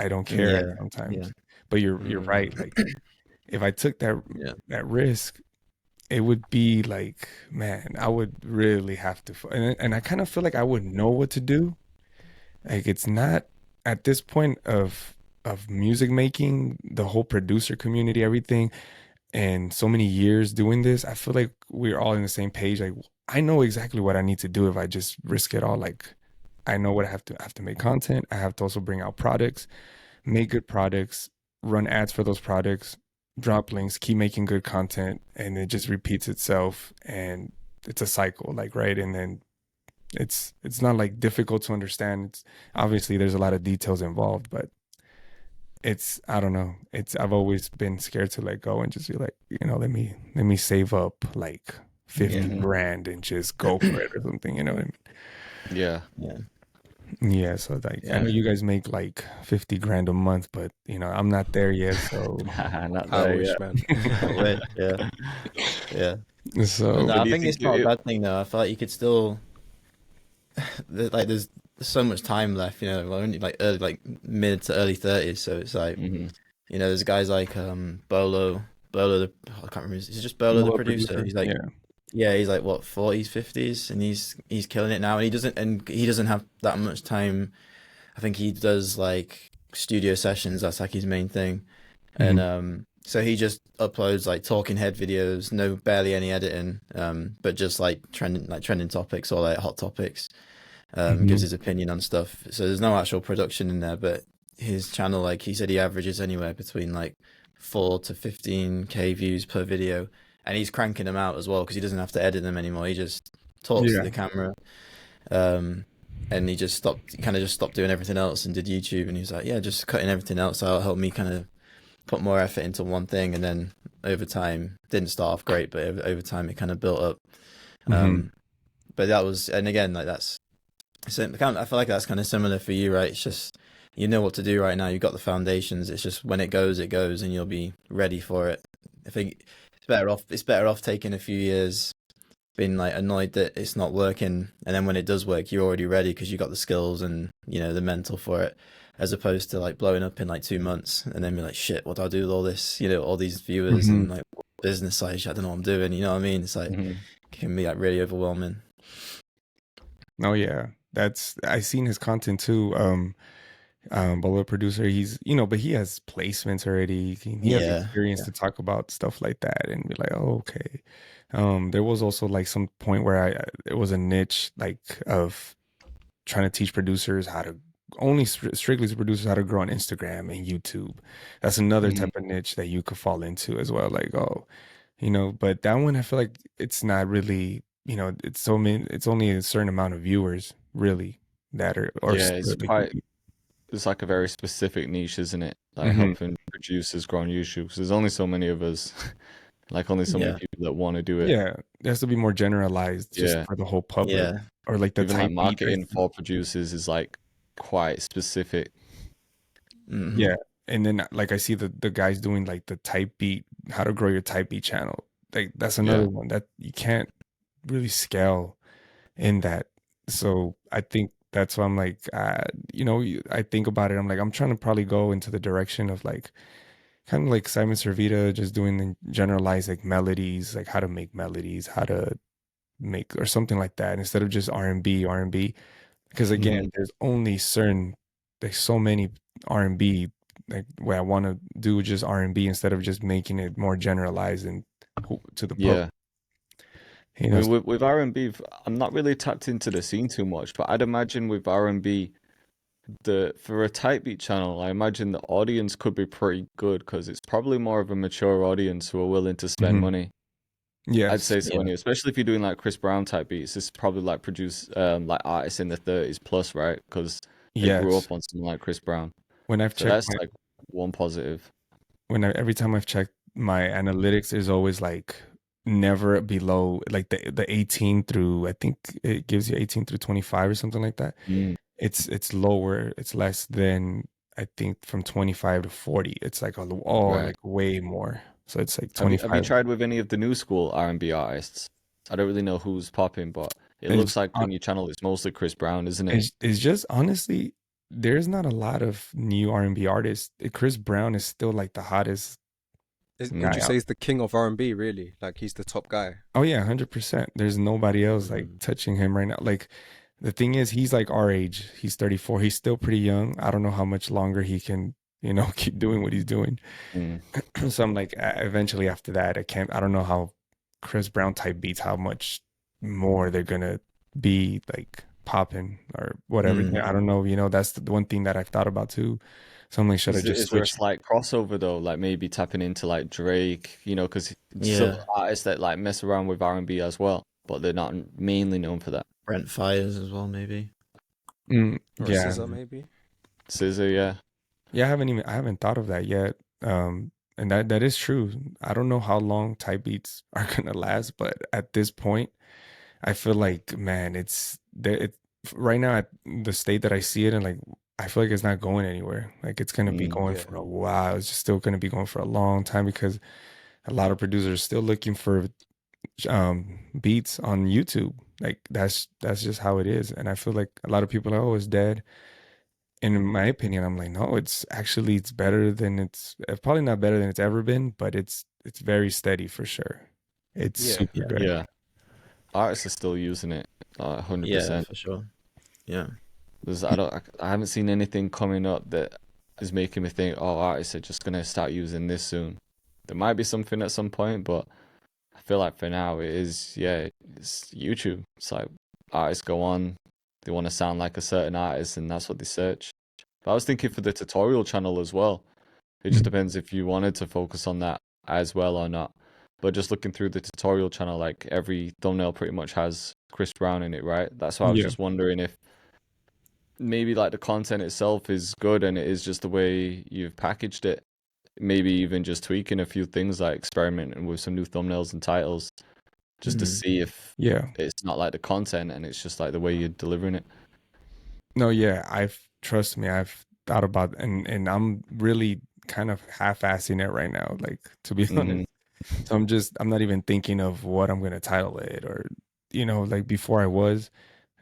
don't care Yeah. sometimes. Yeah. But you're right. Like if I took Yeah. that risk, it would be like, man, I would really have to, and I kind of feel like I would know what to do. Like it's not at this point of music making, the whole producer community, everything, and so many years doing this, I feel like we're all on the same page. Like I know exactly what I need to do if I just risk it all. Like I know what I have to make content. I have to also bring out products, make good products, run ads for those products, drop links, keep making good content, and it just repeats itself, and it's a cycle, like, right? And then it's not like difficult to understand. It's obviously there's a lot of details involved, but I don't know. I've always been scared to let go and just be like, let me save up like 50 Mhm. grand and just go for it or something, you know what I mean? Yeah. Yeah. Yeah, so like I know you guys make like 50 grand a month, but I'm not there yet, so Not I there wish, yet. man. Wait, yeah. Yeah. so But no, But I do you think it's think not a it? bad thing though. I feel like you could still there's so much time left, we're only like early, like mid to early 30s, so it's like Mhm. there's guys like Bolo the I can't remember, is it just Bolo the More producer? He's like yeah. he's like what 40s, 50s, and he's killing it now, and he doesn't have that much time. I think he does like studio sessions, that's like his main thing. Mhm. And so he just uploads like talking head videos, barely any editing, but just like trending topics or like hot topics. Gives his opinion on stuff. So there's no actual production in there, but his channel, like he said, he averages anywhere between like 4 to 15K views per video, and he's cranking them out as well because he doesn't have to edit them anymore. He just talks to Yeah. the camera, and he kind of just stopped doing everything else and did YouTube. And he was like, yeah, just cutting everything else out helped me kind of put more effort into one thing. And then over time, didn't start off great, but over time it kind of built up. Mhm. But that was, and again, like that's. So I feel like that's kind of similar for you, right? It's just you know what to do right now. You've got the foundations. It's just when it goes, and you'll be ready for it. I think it's better off. It's better off taking a few years, being like annoyed that it's not working, and then when it does work, you're already ready because you got the skills and the mental for it, as opposed to like blowing up in like 2 months and then be like, shit, what do I do with all this? All these viewers and like business side. I don't know what I'm doing. You know what I mean? It's like it can be like really overwhelming. Oh yeah, I seen his content too. Bolo producer, he's but he has placements already. He has experience to talk about stuff like that and be like, oh, okay. There was also like some point where it was a niche like of trying to teach producers how to strictly to producers how to grow on Instagram and YouTube. That's another type of niche that you could fall into as well. Like, oh, but that one I feel like it's not really, it's only a certain amount of viewers really that are Yeah, it's like, quite. It's like a very specific niche, isn't it? Like helping producers grow on YouTube. Because there's only so many of us, like only so many people that want to do it. Yeah, it has to be more generalized just for the whole public. Yeah. Or like the Even like type marketing for producers is like quite specific. Yeah. And then like I see the guys doing like the type beat, how to grow your type beat channel. Like that's another one that you can't really scale in that. So I think that's why I'm like, I think about it. I'm like, I'm trying to probably go into the direction of like kind of like Simon Servita, just doing the generalized like melodies, like how to make melodies, how to make or something like that, instead of just R&B. Because again, there's so many R&B, like where I want to do just R&B instead of just making it more generalized and to the public. Yeah. You I know, mean, with R&B, I'm not really tapped into the scene too much, but I'd imagine with R&B, for a type beat channel, I imagine the audience could be pretty good because it's probably more of a mature audience who are willing to spend Mhm. money. I'd Yes, say so, anyway, especially if you're doing like Chris Brown type beats. This is probably like produce like artists in the 30s plus, right? Because they grew yes. up on something like Chris Brown. When I've So checked that's my like one positive. every time I've checked my analytics, there's always like never below like the 18 through, I think it gives you 18 through 25 or something like that. Mm, It's lower, it's less than, I think, from 25 to 40. It's like right. like way more. So it's like Have you 25. tried with any of the new school R&B artists? I don't really know who's popping, but it It's looks like on your channel it's mostly Chris Brown, isn't it? it's just honestly, there's not a lot of new R&B artists. Chris Brown is still like the hottest Would Mm, you guy say out. he's the king of R&B, really? Like he's the top guy? Oh yeah, 100%. There's nobody else like Mm. touching him right now. Like the thing is, he's like our age. He's 34. He's still pretty young. I don't know how much longer he can, keep doing what he's doing. mm. So I'm like, eventually after that, I don't know how Chris Brown type beats, how much more they're gonna be like popping or whatever. Mm. Yeah, I don't know. That's the one thing that I've thought about too. So I'm like, should I just Is there a switch? slight crossover though? Like maybe tapping into like Drake, because some Yeah. artists that like mess around with R&B as well, but they're not mainly known for that. Brent Fires as well, maybe. Or a Yeah, scissor, maybe? SZA, yeah. yeah. I haven't thought of that yet. And that is true. I don't know how long type beats are gonna last, but at this point, I feel like, man, it's there. Right now at the state that I see it, and like I feel like it's not going anywhere. Like it's gonna be Mm, going Yeah. for a while. It's just still gonna be going for a long time because a lot of producers are still looking for beats on YouTube. Like that's just how it is. And I feel like a lot of people are always dead. And in my opinion, I'm like, no, it's better than it's probably not better than it's ever been, but it's very steady for sure. It's Yeah. super Yeah. good. yeah. Artists are still using it, Yeah, 100%. for sure. Yeah. I haven't seen anything coming up that is making me think, oh, artists are just gonna start using this soon. There might be something at some point, but I feel like for now it is, yeah, it's YouTube. It's like artists go on, they want to sound like a certain artist, and that's what they search. But I was thinking for the tutorial channel as well. It just Mhm. depends if you wanted to focus on that as well or not. But just looking through the tutorial channel, like every thumbnail pretty much has Chris Brown in it, right? That's why I was Yeah. just wondering if maybe like the content itself is good and it is just the way you've packaged it. Maybe even just tweaking a few things like experimenting with some new thumbnails and titles just to Mm. see if Yeah. it's not like the content and it's just like the way you're delivering it. No, yeah, trust me, I've thought about, and I'm really kind of half-assing it right now, like to be Hmm. honest. So I'm not even thinking of what I'm gonna title it or like before I was,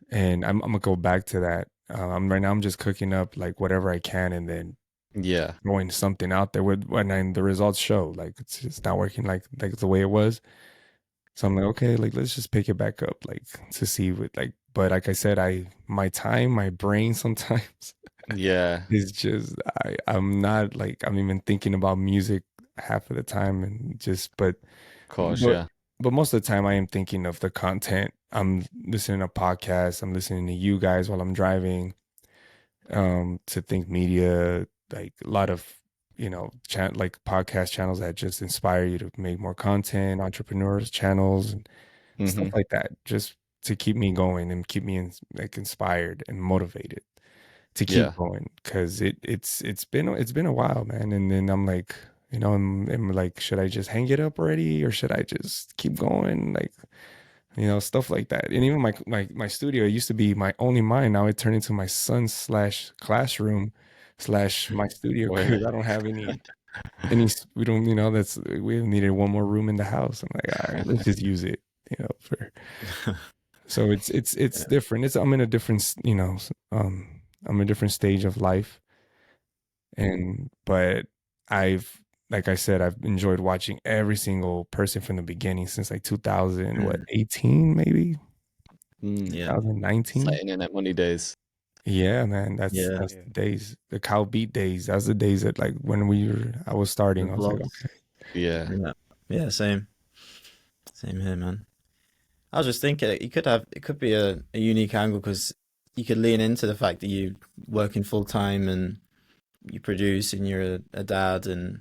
and I'm gonna go back to that. Right now I'm just cooking up like whatever I can and then Yeah, throwing something out there with when the results show like it's just not working like the way it was. So I'm like, okay, like let's just pick it back up, like to see what like. But like I said, my brain sometimes yeah, is just I'm not like I'm even thinking about music half of the time, and just of course, but yeah. but most of the time I am thinking of the content. I'm listening to podcasts. I'm listening to you guys while I'm driving. To think media, like a lot of like podcast channels that just inspire you to make more content, entrepreneurs channels and stuff Hmm. like that, just to keep me going and keep me like inspired and motivated to keep Yeah, going, because it's been a while, man. And then I'm like, I'm like, should I just hang it up already or should I just keep going, like stuff like that. And even my studio, it used to be my only mine. Now it turned into my son's slash classroom slash my studio wait, because I don't have we don't, we needed one more room in the house. I'm like, all right, let's just use it, for So it's Yeah. different. I'm in a different, I'm in a different stage of life, and but I've like I said, I've enjoyed watching every single person from the beginning since like 2000, what, Mm. 18 maybe Mm. Yeah. It's 2019. like internet money days. Yeah, man, Yeah. that's Yeah. the days, the cow beat days. That's the days that like when I was The starting, I was like, vlogs. okay. Yeah. Yeah. Yeah. Same. Same here, man. I was just thinking it could be a unique angle because you could lean into the fact that you working full time and you produce and you're a dad and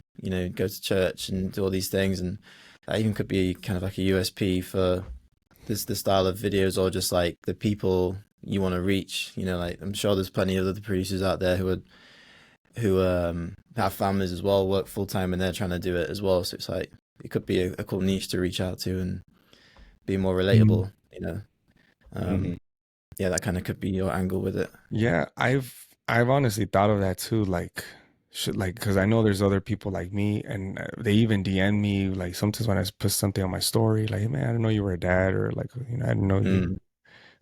go to church and do all these things, and that even could be kind of like a USP for the style of videos, or just like the people you want to reach. Like I'm sure there's plenty of other producers out there who have families as well, work full time, and they're trying to do it as well. So it's like it could be a cool niche to reach out to and be more Mm. relatable. Hmm. Um, yeah, that kind of could be your angle with it. Yeah, I've honestly thought of that too. Like, should like because I know there's other people like me, and they even DM me like sometimes when I put something on my story, like, hey, man, I didn't know you were a dad, or like, I didn't know you, Mm,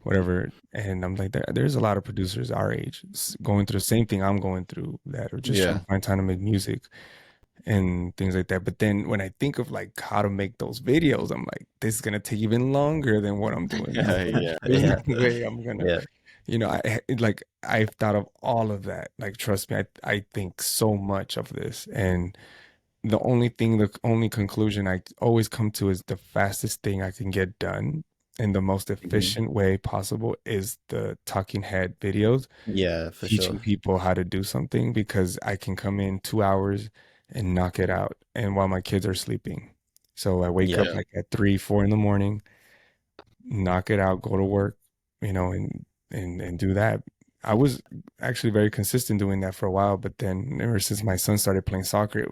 whatever. And I'm like, there's a lot of producers our age going through the same thing I'm going through, that are just trying Yeah. to find time to make music and things like that. But then when I think of like how to make those videos, I'm like, this is gonna take even longer than what I'm doing now. Yeah. There's no yeah, way I'm gonna, yeah, I've thought of all of that. Like, trust me, I think so much of this, and the only conclusion I always come to is the fastest thing I can get done in the most Hmm. efficient way possible is the talking head videos, yeah, for teaching sure. people how to do something, because I can come in 2 hours and knock it out, and while my kids are sleeping. So I wake up Yeah, Yeah. like at 3, 4 in the morning, knock it out, go to work, and do that. I was actually very consistent doing that for a while, but then ever since my son started playing soccer,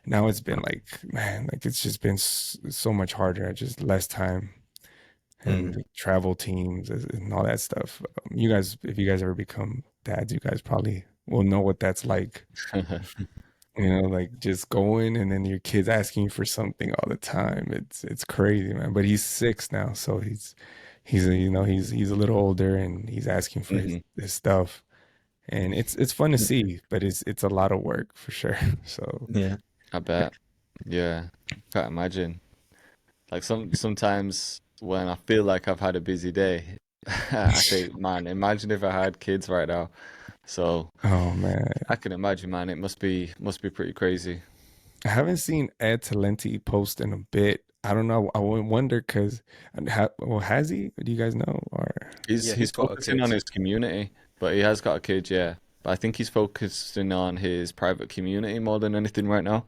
now it's been like, man, like it's just been so much harder. I just less time and mm, travel teams and all that stuff. You guys, if you guys ever become dads, you guys probably will know what that's like. Like just going and then your kids asking you for something all the time. It's crazy, man. But he's 6 now, so he's a little older and he's asking for his, Hmm. his stuff. And it's fun to see, but it's a lot of work for sure. So yeah, I bet. Yeah. Can't imagine. Like sometimes when I feel like I've had a busy day, I think, man, imagine if I had kids right now. So oh man. I can imagine, man, it must be pretty crazy. I haven't seen Ed Talenti post in a bit. I don't know. I would wonder because, well, has he? Do you guys know? Or He's Yeah, he's he's got a focusing on kid. his community, but he has got a kid, yeah. But I think he's focusing on his private community more than anything right now.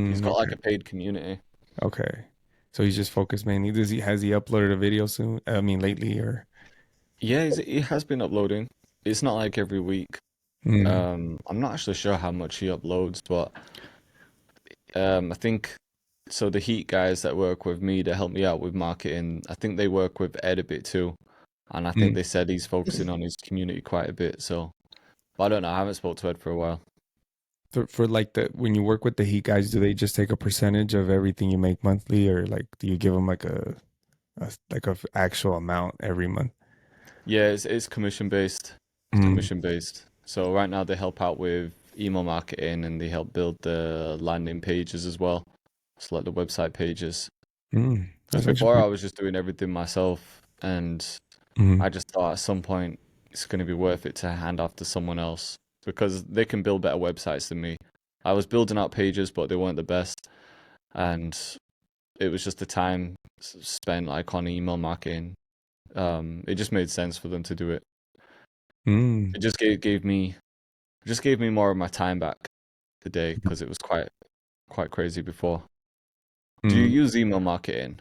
He's got like Okay, a paid community. okay. So he's just focused mainly. Has he uploaded a video soon? I mean, lately or? Yeah, he has been uploading. It's not like every week. Mm, I'm not actually sure how much he uploads, but I think so. The Heat guys that work with me to help me out with marketing, I think they work with Ed a bit too, and I think mm. they said he's focusing on his community quite a bit. So, but I don't know. I haven't spoke to Ed for a while. For like when you work with the Heat guys, do they just take a percentage of everything you make monthly, or like do you give them like a actual amount every month? Yeah, it's commission based. It's Mm, commission based. So right now they help out with email marketing and they help build the landing pages as well. So like the website pages. Because that's actually before I pretty. was just doing everything myself, and Mm, I just thought at some point it's going to be worth it to hand off to someone else because they can build better websites than me. I was building out pages, but they weren't the best, and it was just the time spent like on email marketing. It just made sense for them to do it. mm, It just gave me more of my time back today because it was quite crazy before. Do you mm. use email marketing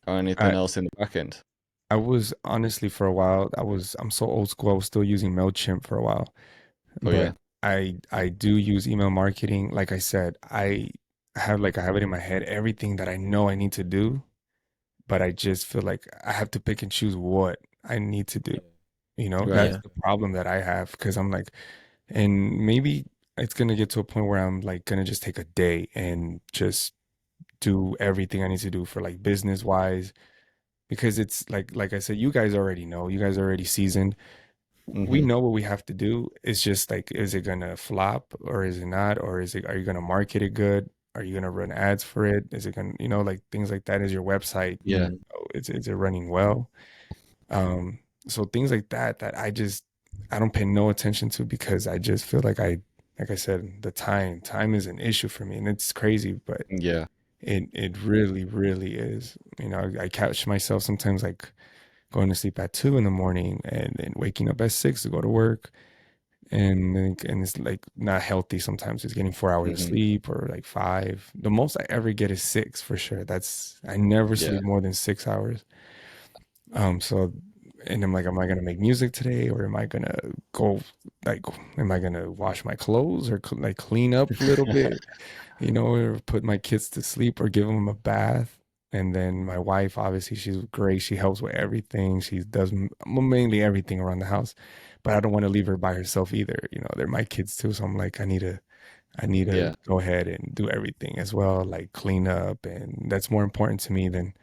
or anything I else in the back end? I was honestly for a while. I'm so old school. I was still using Mailchimp for a while, Oh but yeah. I do use email marketing. Like I said, I have it in my head everything that I know I need to do, but I just feel like I have to pick and choose what I need to do. Yeah. Right. That's yeah, the problem that I have because I'm like, and maybe it's gonna get to a point where I'm like gonna just take a day and just do everything I need to do for like business wise, because it's like I said, you guys already know, you guys are already seasoned. We Hmm. know what we have to do. It's just like, is it gonna flop or is it not? Or are you gonna market it good? Are you gonna run ads for it? Is it gonna, like things like that? Is your website, Yeah. is it running well? Um, so things like that I don't pay no attention to because I just feel like like I said, the time is an issue for me, and it's crazy, but Yeah. it really, really is. I catch myself sometimes like going to sleep at 2 in the morning and then waking up at 6 to go to work. And it's like not healthy sometimes. It's getting 4 hours of Hmm. sleep or like 5. The most I ever get is 6 for sure. I never Yeah. sleep more than 6 hours. So, and I'm like, am I gonna make music today, or am I gonna go, like, am I gonna wash my clothes or like clean up a little bit, or put my kids to sleep or give them a bath? And then my wife, obviously, she's great. She helps with everything. She does mainly everything around the house, but I don't want to leave her by herself either. They're my kids too, so I'm like, I need to Yeah. go ahead and do everything as well, like clean up, and that's more important to me than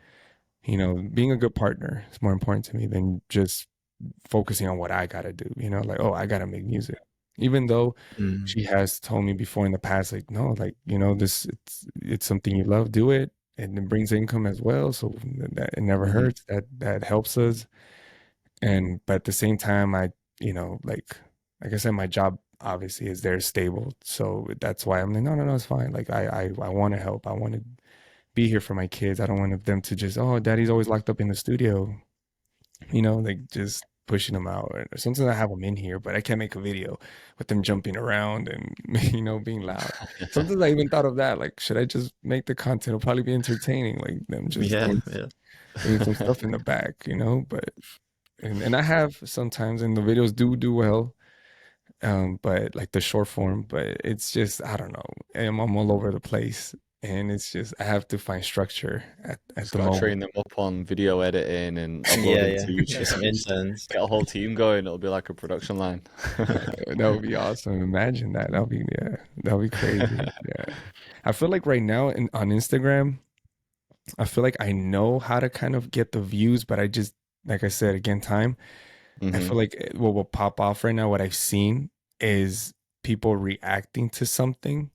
being a good partner is more important to me than just focusing on what I gotta do, like, oh, I gotta make music. Even though Mm. she has told me before in the past, like, no, like, this it's something you love, do it. And it brings income as well. So that it never Hmm. hurts. That helps us. But at the same time, like I said, my job obviously is there stable. So that's why I'm like, no, no, no, it's fine. Like I want to help. I want to be here for my kids. I don't want them to just, oh, daddy's always locked up in the studio, like just pushing them out. Or sometimes I have them in here, but I can't make a video with them jumping around and, being loud. Sometimes I even thought of that. Like, should I just make the content? It'll probably be entertaining, like them just Yeah, doing, yeah. doing some stuff in the back, but, and I have sometimes, and the videos do well. But like the short form, but it's just, I don't know. I'm all over the place, and it's just I have to find structure at Just the gotta moment. train them up on video editing and Yeah, uploading yeah. to Get some YouTube. Just interns. get a whole team going. It'll be like a production line. That would be awesome. Imagine that. That would be crazy. Yeah. I feel like right now on Instagram, I feel like I know how to kind of get the views, but I just, like I said, again, time. I Hmm. feel like what will pop off right now, what I've seen is people reacting to something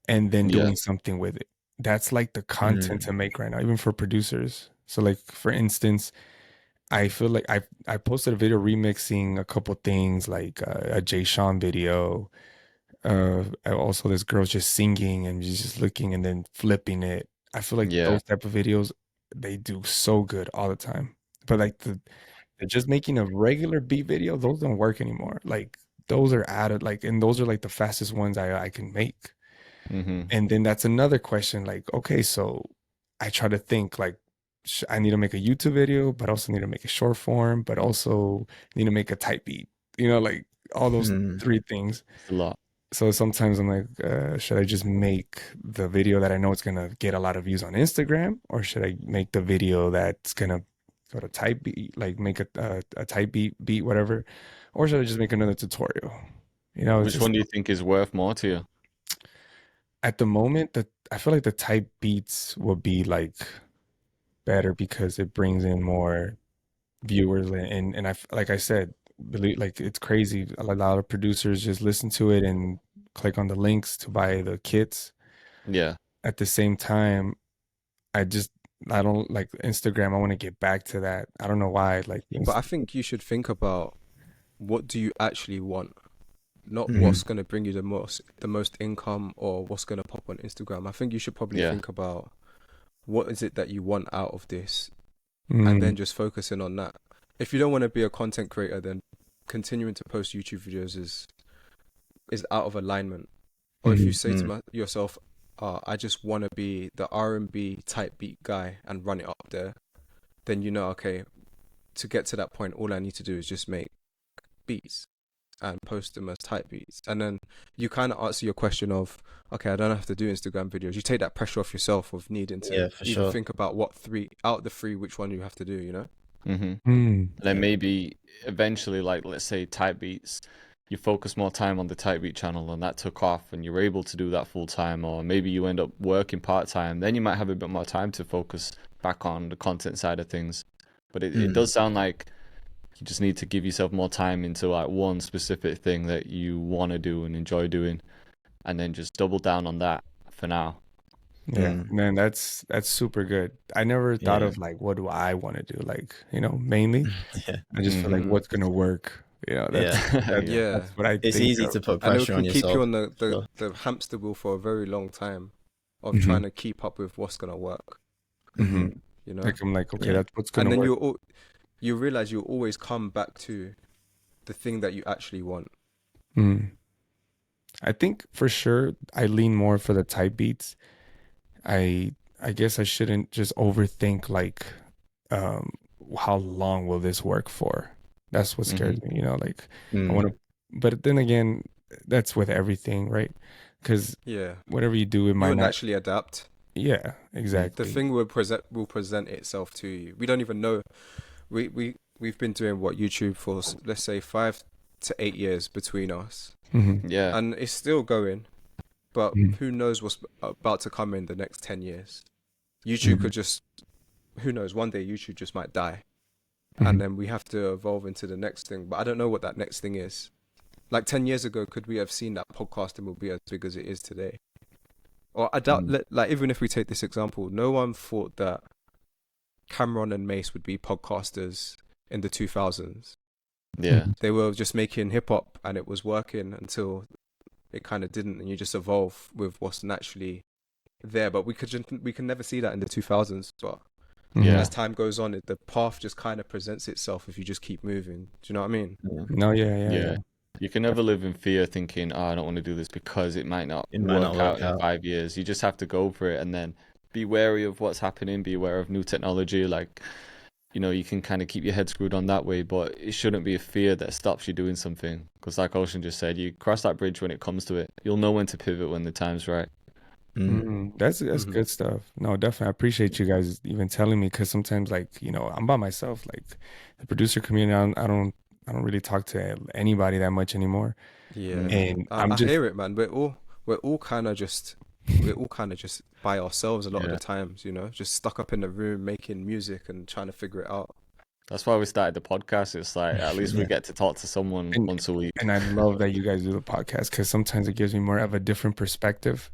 and then Yeah. doing something with it. That's like the content Mm. to make right now, even for producers. So like for instance, I feel like I posted a video remixing a couple things like a Jay Sean video. Also this girl's just singing and she's just looking and then flipping it. I feel like Yeah. those type of videos, they do so good all the time. But like just making a regular beat video, those don't work anymore. Like those are added, like, and those are like the fastest ones I can make. Hmm. And then that's another question. Like, okay, so I try to think like I need to make a YouTube video, but also need to make a short form, but also need to make a type beat. Like all those Mm. three things. It's a lot. So sometimes I'm like, should I just make the video that I know it's gonna get a lot of views on Instagram, or should I make the video that's gonna go to type beat, like make a type beat, whatever, or should I just make another tutorial? It's Which just one do you think is worth more to you? at the moment that I feel like the type beats will be like better because it brings in more viewers and like I said, believe, like it's crazy. A lot of producers just listen to it and click on the links to buy the kits. Yeah. At the same time, I just I don't like Instagram. I want to get back to that. I don't know why. Like, But I think you should think about what do you actually want, not Mm. what's going to bring you the most income or what's going to pop on Instagram. I think you should probably Yeah. think about what is it that you want out of this, and mm, then just focusing on that. If you don't want to be a content creator, then continuing to post YouTube videos is out of alignment. Or if you mm, say to Mm. yourself, I just want to be the R&B type beat guy and run it up there, then okay, to get to that point, all I need to do is just make beats and post them as type beats. And then you kind of answer your question of, okay, I don't have to do Instagram videos. You take that pressure off yourself of needing to Yeah, for even sure. think about what three out of the three, which one you have to do. Hmm. mm, And then maybe eventually, like let's say type beats, you focus more time on the type beat channel and that took off and you're able to do that full time, or maybe you end up working part time, then you might have a bit more time to focus back on the content side of things. But it does sound like you just need to give yourself more time into like one specific thing that you want to do and enjoy doing, and then just double down on that for now. Yeah, man, that's super good. I never thought of like, what do I want to do? Like, mainly, Yeah. I just feel like what's gonna work. Yeah. That's what I It's think easy of. to put And it pressure on can keep you yourself. on the Sure. hamster wheel for a very long time of Mhm. trying to keep up with what's gonna work. Mhm. You know, Like I'm like, okay, Yeah. that's what's and gonna then work. you realize you always come back to the thing that you actually want. Mm. I think for sure I lean more for the type beats. I guess I shouldn't just overthink like um how long will this work for? That's what scares me, like I want to, but then again, that's with everything, right? Because Yeah, whatever you do, it you might will not. naturally adapt. Yeah, The exactly. thing will present itself to you. We don't even know. We've been doing what YouTube for, let's say, 5 to 8 years between us, Mm-hmm. Yeah. and it's still going. But Mm-hmm. who knows what's about to come in the next 10 years? YouTube could just, who knows? One day YouTube just might die, and then we have to evolve into the next thing. But I don't know what that next thing is. Like 10 years ago, could we have seen that podcasting will be as big as it is today? Or I doubt. Like even if we take this example, no one thought that Cameron and Mace would be podcasters in the 2000s. Yeah. They were just making hip hop and it was working until it kind of didn't, and you just evolve with what's naturally there. But we can never see that in the 2000s. But Yeah. as time goes on, the path just kind of presents itself if you just keep moving. Do you know what I mean? No, yeah. Yeah. You can never live in fear thinking, oh, I don't want to do this because it might not work out in 5 years. You just have to go for it and then be wary of what's happening, be aware of new technology. Like, you can kind of keep your head screwed on that way, but it shouldn't be a fear that stops you doing something. Because like Ocean just said, you cross that bridge when it comes to it. You'll know when to pivot when the time's right. That's good stuff. No, definitely. I appreciate you guys even telling me, because sometimes, like, I'm by myself. Like the producer community, I don't really talk to anybody that much anymore. Yeah, and I hear it, man. We're all kind of just by ourselves a lot of the times. Just stuck up in the room making music and trying to figure it out. That's why we started the podcast. It's like at least we get to talk to someone once a week. And I love that you guys do the podcast, because sometimes it gives me more of a different perspective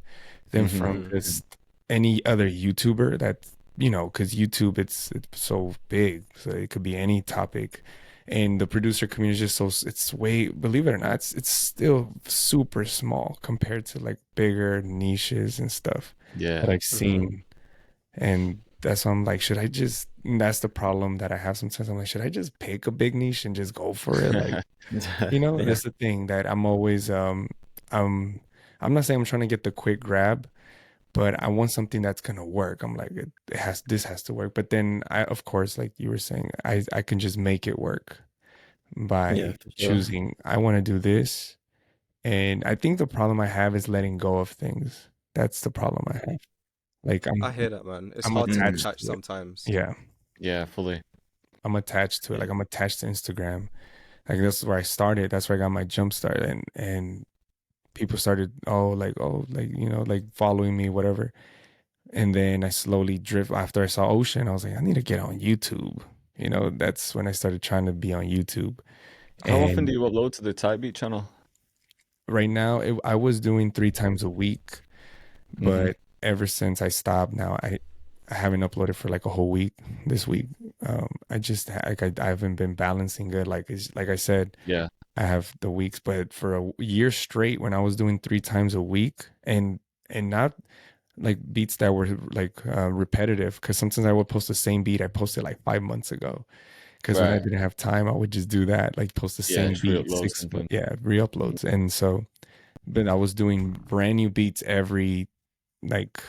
than from just any other YouTuber that, because YouTube, it's so big, so it could be any topic. And the producer community is just it's way, believe it or not, it's still super small compared to like bigger niches and stuff that I've seen. And that's why I'm like, that's the problem that I have sometimes. I'm like, should I just pick a big niche and just go for it? Like, that's the thing that I'm always, I'm not saying I'm trying to get the quick grab, but I want something that's gonna work. I'm like, this has to work. But then of course, like you were saying, I can just make it work by choosing, I want to do this. And I think the problem I have is letting go of things. That's the problem I have. Like I hear that, man. It's I'm hard to attached detach to it. sometimes. Yeah, fully. I'm attached to it. Like I'm attached to Instagram. Like that's where I started. That's where I got my jump start. And people started, like following me, whatever. And then I slowly drift. After I saw Ocean, I was like, I need to get on YouTube. That's when I started trying to be on YouTube. How often do you upload to the Type Beat channel? Right now, I was doing 3 times a week, but ever since I stopped now, I haven't uploaded for like a whole week this week. I just I haven't been balancing good. Like I said, I have the weeks, but for a year straight, when I was doing 3 times a week, and not like beats that were like repetitive, because sometimes I would post the same beat I posted like 5 months ago, because when I didn't have time, I would just do that, like post the same beat, re-uploads. And so, but I was doing brand new beats every like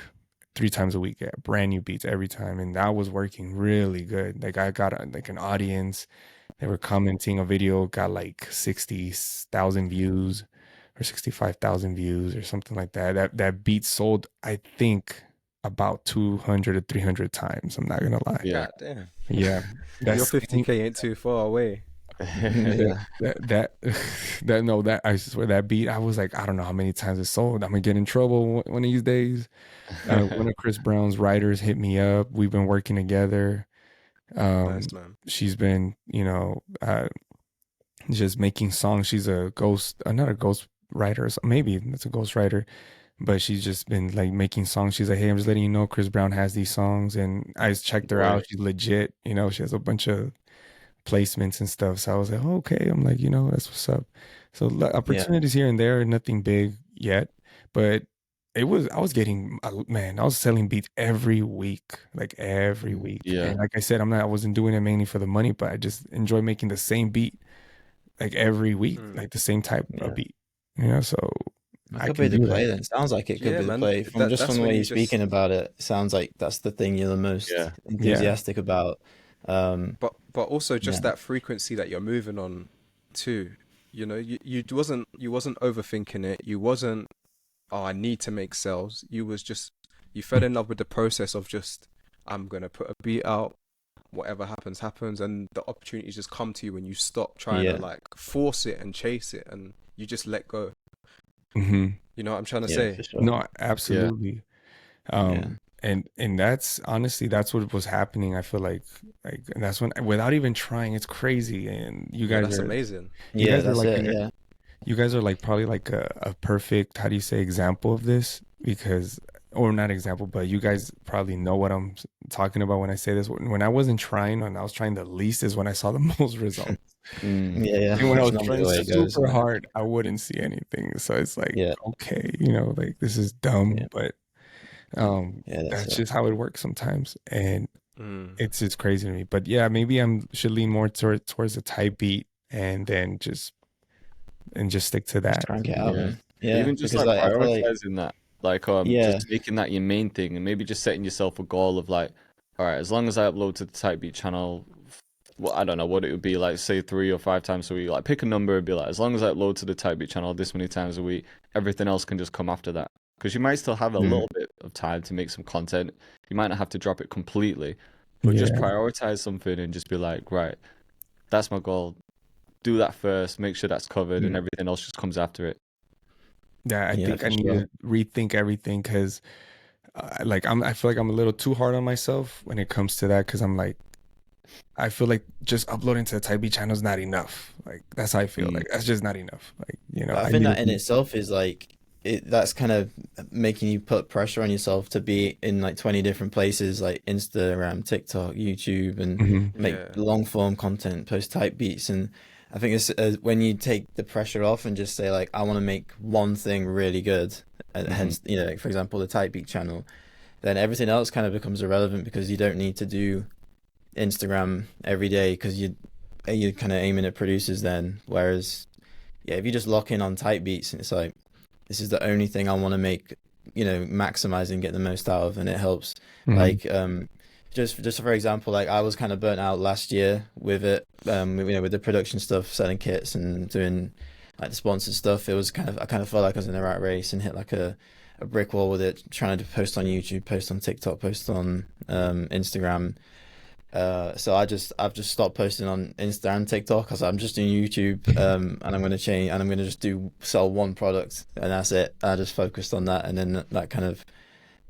3 times a week, brand new beats every time, and that was working really good. Like I got like an audience. They were commenting. A video got like 60,000 views or 65,000 views or something like that. That beat sold, I think, about 200 to 300 times. I'm not gonna lie. God damn. Yeah. Your 50K ain't too far away. That I swear, that beat, I was like, I don't know how many times it sold. I'm gonna get in trouble one of these days. One of Chris Brown's writers hit me up. We've been working together. Nice, man. She's been, just making songs. She's a ghost, not a ghost writer, maybe it's a ghost writer, but she's just been like making songs. She's like, hey, I'm just letting you know Chris Brown has these songs, and I just checked her out. Right. She's legit. She has a bunch of placements and stuff. So I was like, oh, okay. I'm like, that's what's up. So opportunities here and there, nothing big yet, but I was selling beats every week, like every week. Yeah. And like I said, I wasn't doing it mainly for the money, but I just enjoy making the same beat like every week, like the same type of beat, so It could be the play then. Sounds like it could be the play. From That's the when way you you're speaking about it, sounds like that's the thing you're the most enthusiastic about. But also just that frequency that you're moving on to, you wasn't overthinking it. You wasn't, oh, I need to make sales. You fell in love with the process of just, I'm gonna put a beat out, whatever happens, and the opportunities just come to you when you stop trying to like force it and chase it, and you just let go. Mm-hmm. You know what I'm trying to say? Sure. No, absolutely. And that's honestly, that's what was happening. I feel like and that's when, without even trying, it's crazy. And you guys that's are amazing. You guys that's are like it. you guys are like probably like a perfect, how do you say, example of this, because, or not example, but you guys probably know what I'm talking about when I say this. When I wasn't trying, and I was trying the least, is when I saw the most results. And when I was trying super hard, I wouldn't see anything. So it's like, okay, like this is dumb, but that's just how it works sometimes. And it's just crazy to me. But yeah, maybe should lean more towards the type beat, and then just stick to that. Just try and get out, man. Even just like prioritizing that, like just making that your main thing, and maybe just setting yourself a goal of like, all right, as long as I upload to the type beat channel, well, I don't know what it would be, like say 3 or 5 times a week, like pick a number and be like, as long as I upload to the type beat channel this many times a week, everything else can just come after that. Because you might still have a little bit of time to make some content. You might not have to drop it completely, but just prioritize something and just be like, right, that's my goal. Do that first, make sure that's covered, and everything else just comes after it. Yeah, I think I need to rethink everything, because I feel like I'm a little too hard on myself when it comes to that, because I'm like, I feel like just uploading to the Type B channel is not enough. Like that's how I feel. Like that's just not enough. Like, I think that in itself is like that's kind of making you put pressure on yourself to be in like 20 different places, like Instagram, TikTok, YouTube, and make long form content, post type beats. And I think it's when you take the pressure off and just say like, I want to make one thing really good, and hence, like, for example, the type beat channel, then everything else kind of becomes irrelevant, because you don't need to do Instagram every day, because you're kind of aiming at producers then. Whereas if you just lock in on type beats and it's like, this is the only thing I want to make, maximize and get the most out of, and it helps. Like just for example, like I was kind of burnt out last year with it, with the production stuff, selling kits and doing like the sponsored stuff. It was I kind of felt like I was in the rat race and hit like a brick wall with it, trying to post on YouTube, post on TikTok, post on Instagram. So I've just stopped posting on Insta and TikTok, because I'm just doing YouTube, and I'm going to change, and I'm going to just sell one product, and that's it. I just focused on that, and then that kind of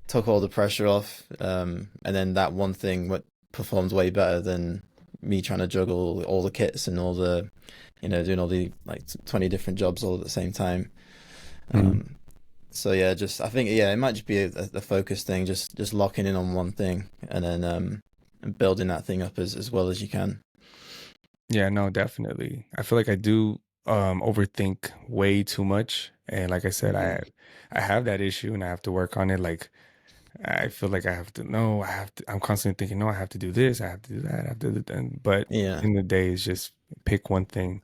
took all the pressure off. And then that one thing what performed way better than me trying to juggle all the kits and all the, doing all the like 20 different jobs all at the same time. So I think it might just be a focus thing, just locking in on one thing, and then and building that thing up as well as you can. Yeah, no, definitely. I feel like I do overthink way too much, and like I said, I have that issue, and I have to work on it. Like I feel like I'm constantly thinking, no, I have to do this, I have to do that, I have to do that. But in the day, it's just pick one thing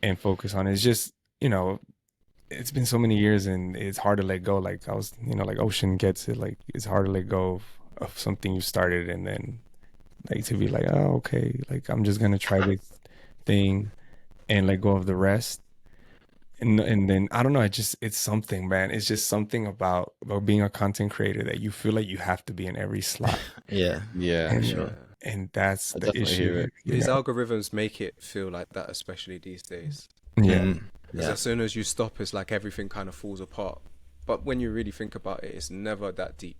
and focus on it. It's just, it's been so many years, and it's hard to let go. Like I was, like Ocean gets it. Like it's hard to let go of something you started, and then like to be like, oh, okay, like I'm just gonna try this thing and let go of the rest. And then I don't know, it's something, man. It's just something about being a content creator that you feel like you have to be in every slot. And that's the issue. These algorithms make it feel like that, especially these days. Because as soon as you stop, it's like everything kind of falls apart. But when you really think about it, it's never that deep.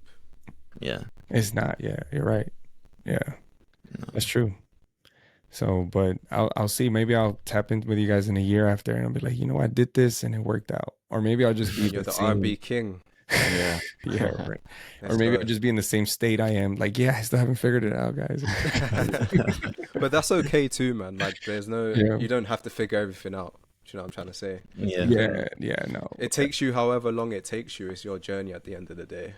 Yeah, it's not. Yeah, you're right. Yeah. That's true. So, but I'll see. Maybe I'll tap in with you guys in a year after, and I'll be like, I did this and it worked out. Or maybe I'll just be You're the the same. R&B king. Yeah. Yeah, right. Or Let's maybe go. I'll just be in the same state I am. Like, yeah, I still haven't figured it out, guys. But that's okay too, man. Like, there's no, Yeah. you don't have to figure everything out. Do you know what I'm trying to say? Yeah. No. It takes you however long it takes you. It's your journey at the end of the day.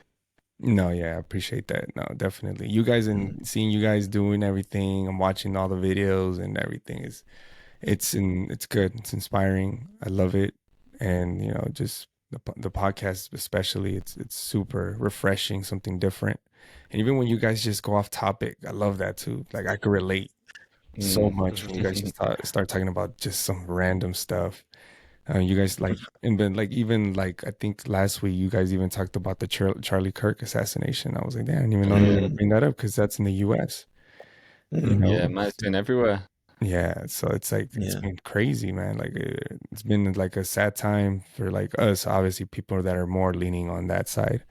No, yeah, I appreciate that. No, definitely. You guys and seeing you guys doing everything, I'm watching all the videos and everything it's good. It's inspiring. I love it. And, just the podcast especially, it's super refreshing, something different. And even when you guys just go off topic, I love that too. Like I could relate so much when you guys just start talking about just some random stuff. You guys like, and then like even like I think last week you guys even talked about the Charlie Kirk assassination. I was like, damn, I didn't even know they were gonna bring that up because that's in the U.S. Yeah, man, it's been everywhere. Yeah, so it's like it's Yeah. been crazy, man. Like it's been like a sad time for like us, obviously people that are more leaning on that side,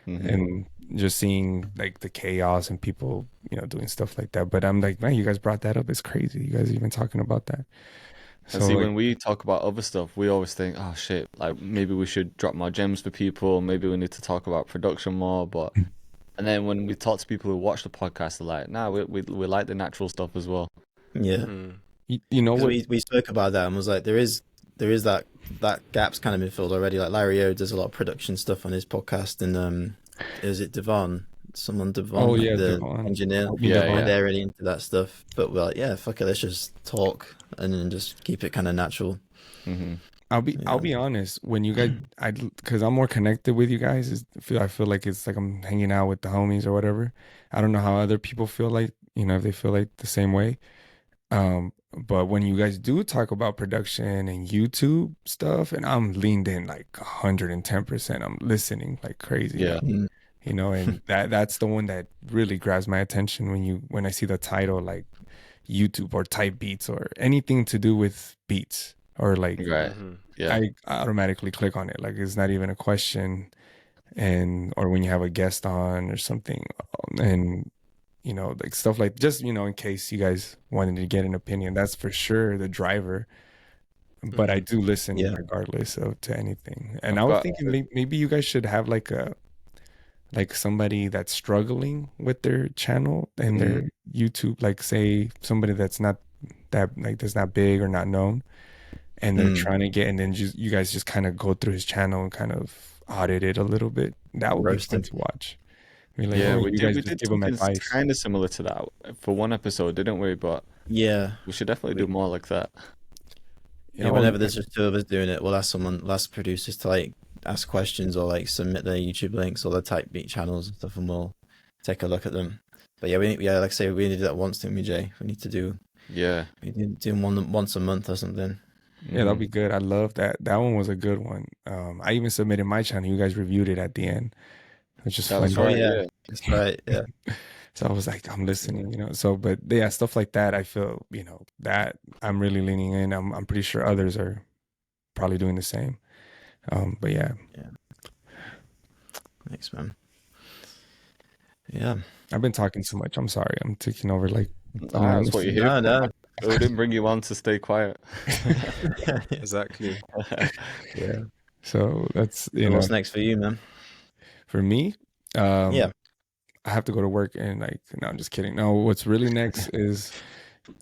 and just seeing like the chaos and people, doing stuff like that. But I'm like, man, you guys brought that up. It's crazy. You guys even talking about that. And So see, like, when we talk about other stuff, we always think, oh shit, like maybe we should drop more gems for people. Maybe we need to talk about production more. But and then when we talk to people who watch the podcast, they're like, nah, we like the natural stuff as well. Yeah. you know 'Cause what? we spoke about that and was like, there is that gap's kind of been filled already. Like Larry O does a lot of production stuff on his podcast, and is it Devon? Someone Devon, Oh like yeah, the Devon. engineer. Yeah, And yeah. they're really into that stuff. But we're like, yeah, fuck it, let's just talk and then just keep it kind of natural. I'll be honest. When you guys, because I'm more connected with you guys. I feel like it's like I'm hanging out with the homies or whatever. I don't know how other people feel like, if they feel like the same way. But when you guys do talk about production and YouTube stuff, and I'm leaned in like 110%, I'm listening like crazy. Yeah. Like, and that's the one that really grabs my attention when I see the title like YouTube or type beats or anything to do with beats or like Right. Yeah. I automatically click on it. Like it's not even a question. Or when you have a guest on or something, and like stuff like just, in case you guys wanted to get an opinion, that's for sure the driver. But I do listen regardless to anything. And I was thinking maybe you guys should have like somebody that's struggling with their channel and their YouTube, like say somebody that's not big or not known, and they're trying to get, and then you guys just kind of go through his channel and kind of audit it a little bit. That would be fun to watch. I mean, like, Yeah, you guys just give them something advice. kind of similar to that for one episode, didn't we? But Yeah. we should definitely do more like that. Yeah, whenever there's just two of us doing it, we'll ask producers to like ask questions or like submit their YouTube links or their type beat channels and stuff, and we'll take a look at them. But yeah, like I say, we need to do that once, don't we, Jay? We need to do one once a month or something. Yeah, that'll be good. I love that. That one was a good one. I even submitted my channel. You guys reviewed it at the end, which is funny. Right, yeah, that's right. Yeah. So I was like, I'm listening, So, but yeah, stuff like that, I feel, that I'm really leaning in. I'm pretty sure others are probably doing the same. But yeah. Thanks, man. Yeah. I've been talking too much. I'm sorry. I'm taking over like. That's what you're here for. No. We didn't bring you on to stay quiet. Exactly. Yeah. So that's, What's next for you, man? For me, yeah. I have to go to work and like, no, I'm just kidding. No, what's really next is,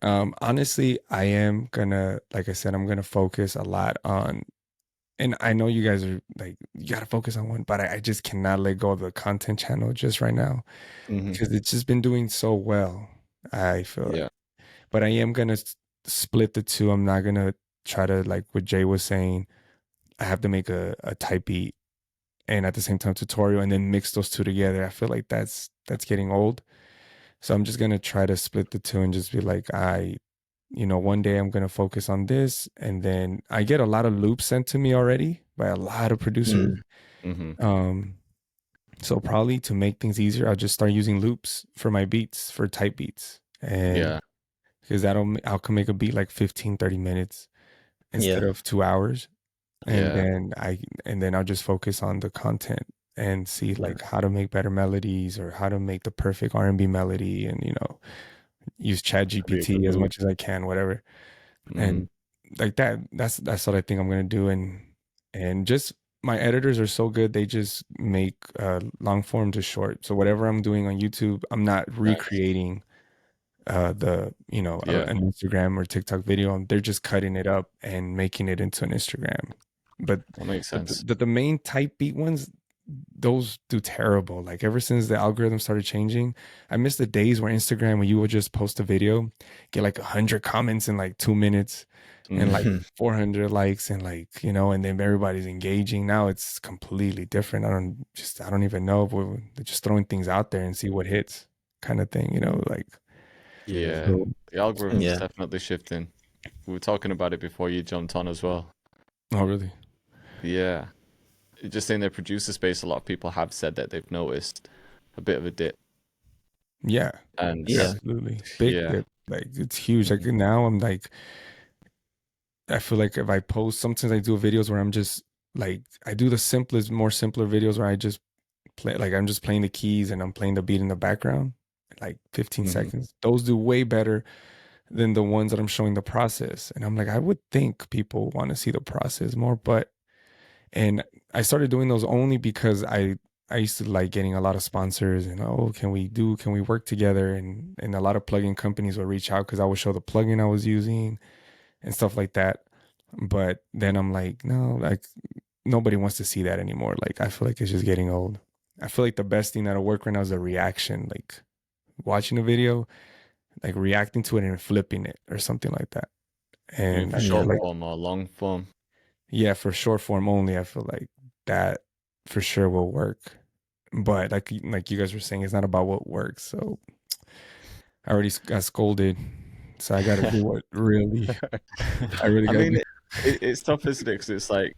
honestly, I am gonna, like I said, I'm gonna focus a lot on, and I know you guys are like, you gotta focus on one, but I just cannot let go of the content channel just right now because it's just been doing so well. I feel like. But I am gonna split the two. I'm not gonna try to, like what Jay was saying, I have to make a type beat and at the same time tutorial and then mix those two together. I feel like that's getting old. So I'm just gonna try to split the two and just be like, one day I'm gonna focus on this, and then I get a lot of loops sent to me already by a lot of producers. So probably to make things easier, I'll just start using loops for my beats, for type beats. And because I can make a beat like 15, 30 minutes instead of 2 hours. And then I'll just focus on the content and see like how to make better melodies or how to make the perfect R&B melody, and use Chat That'd be a GPT good as move. much as I can, whatever. Mhm. And like that's what I think I'm gonna do. And just my editors are so good, they just make long form to short. So whatever I'm doing on YouTube, I'm not Nice. recreating the Yeah. an Instagram or TikTok video. They're just cutting it up and making it into an Instagram. But That makes sense. the main type beat ones, those do terrible. Like ever since the algorithm started changing, I miss the days where Instagram, when you would just post a video, get like 100 comments in like 2 minutes and like Mhm. 400 likes and like, and then everybody's engaging. Now it's completely different. I don't even know if they're just throwing things out there and see what hits kind of thing, like. Yeah. So, The algorithm's Yeah. definitely shifting. We were talking about it before you jumped on as well. oh, really? Yeah. Just in the producer space, a lot of people have said that they've noticed a bit of a dip. Yeah, And Yeah. absolutely. Big yeah. dip. Like it's huge. Like Mhm. now I'm like, I feel like if I post, sometimes I do videos where I'm just like, I do the more simpler videos where I just play, like I'm just playing the keys and I'm playing the beat in the background, like 15 Mhm. seconds. Those do way better than the ones that I'm showing the process. And I'm like, I would think people want to see the process more, and I started doing those only because I used to like getting a lot of sponsors and, oh, can we work together? And a lot of plugin companies would reach out because I would show the plugin I was using and stuff like that. But then I'm like, no, like nobody wants to see that anymore. Like I feel like it's just getting old. I feel like the best thing that'll work right now is a reaction, like watching a video, like reacting to it and flipping it or something like that. You mean And for I feel short Yeah. like, form or long form? yeah, for short form only, I feel like that for sure will work. But like you guys were saying, it's not about what works. So I already got scolded. So I got to do what really, I really I got to mean, do. it's tough, isn't it? 'Cause it's like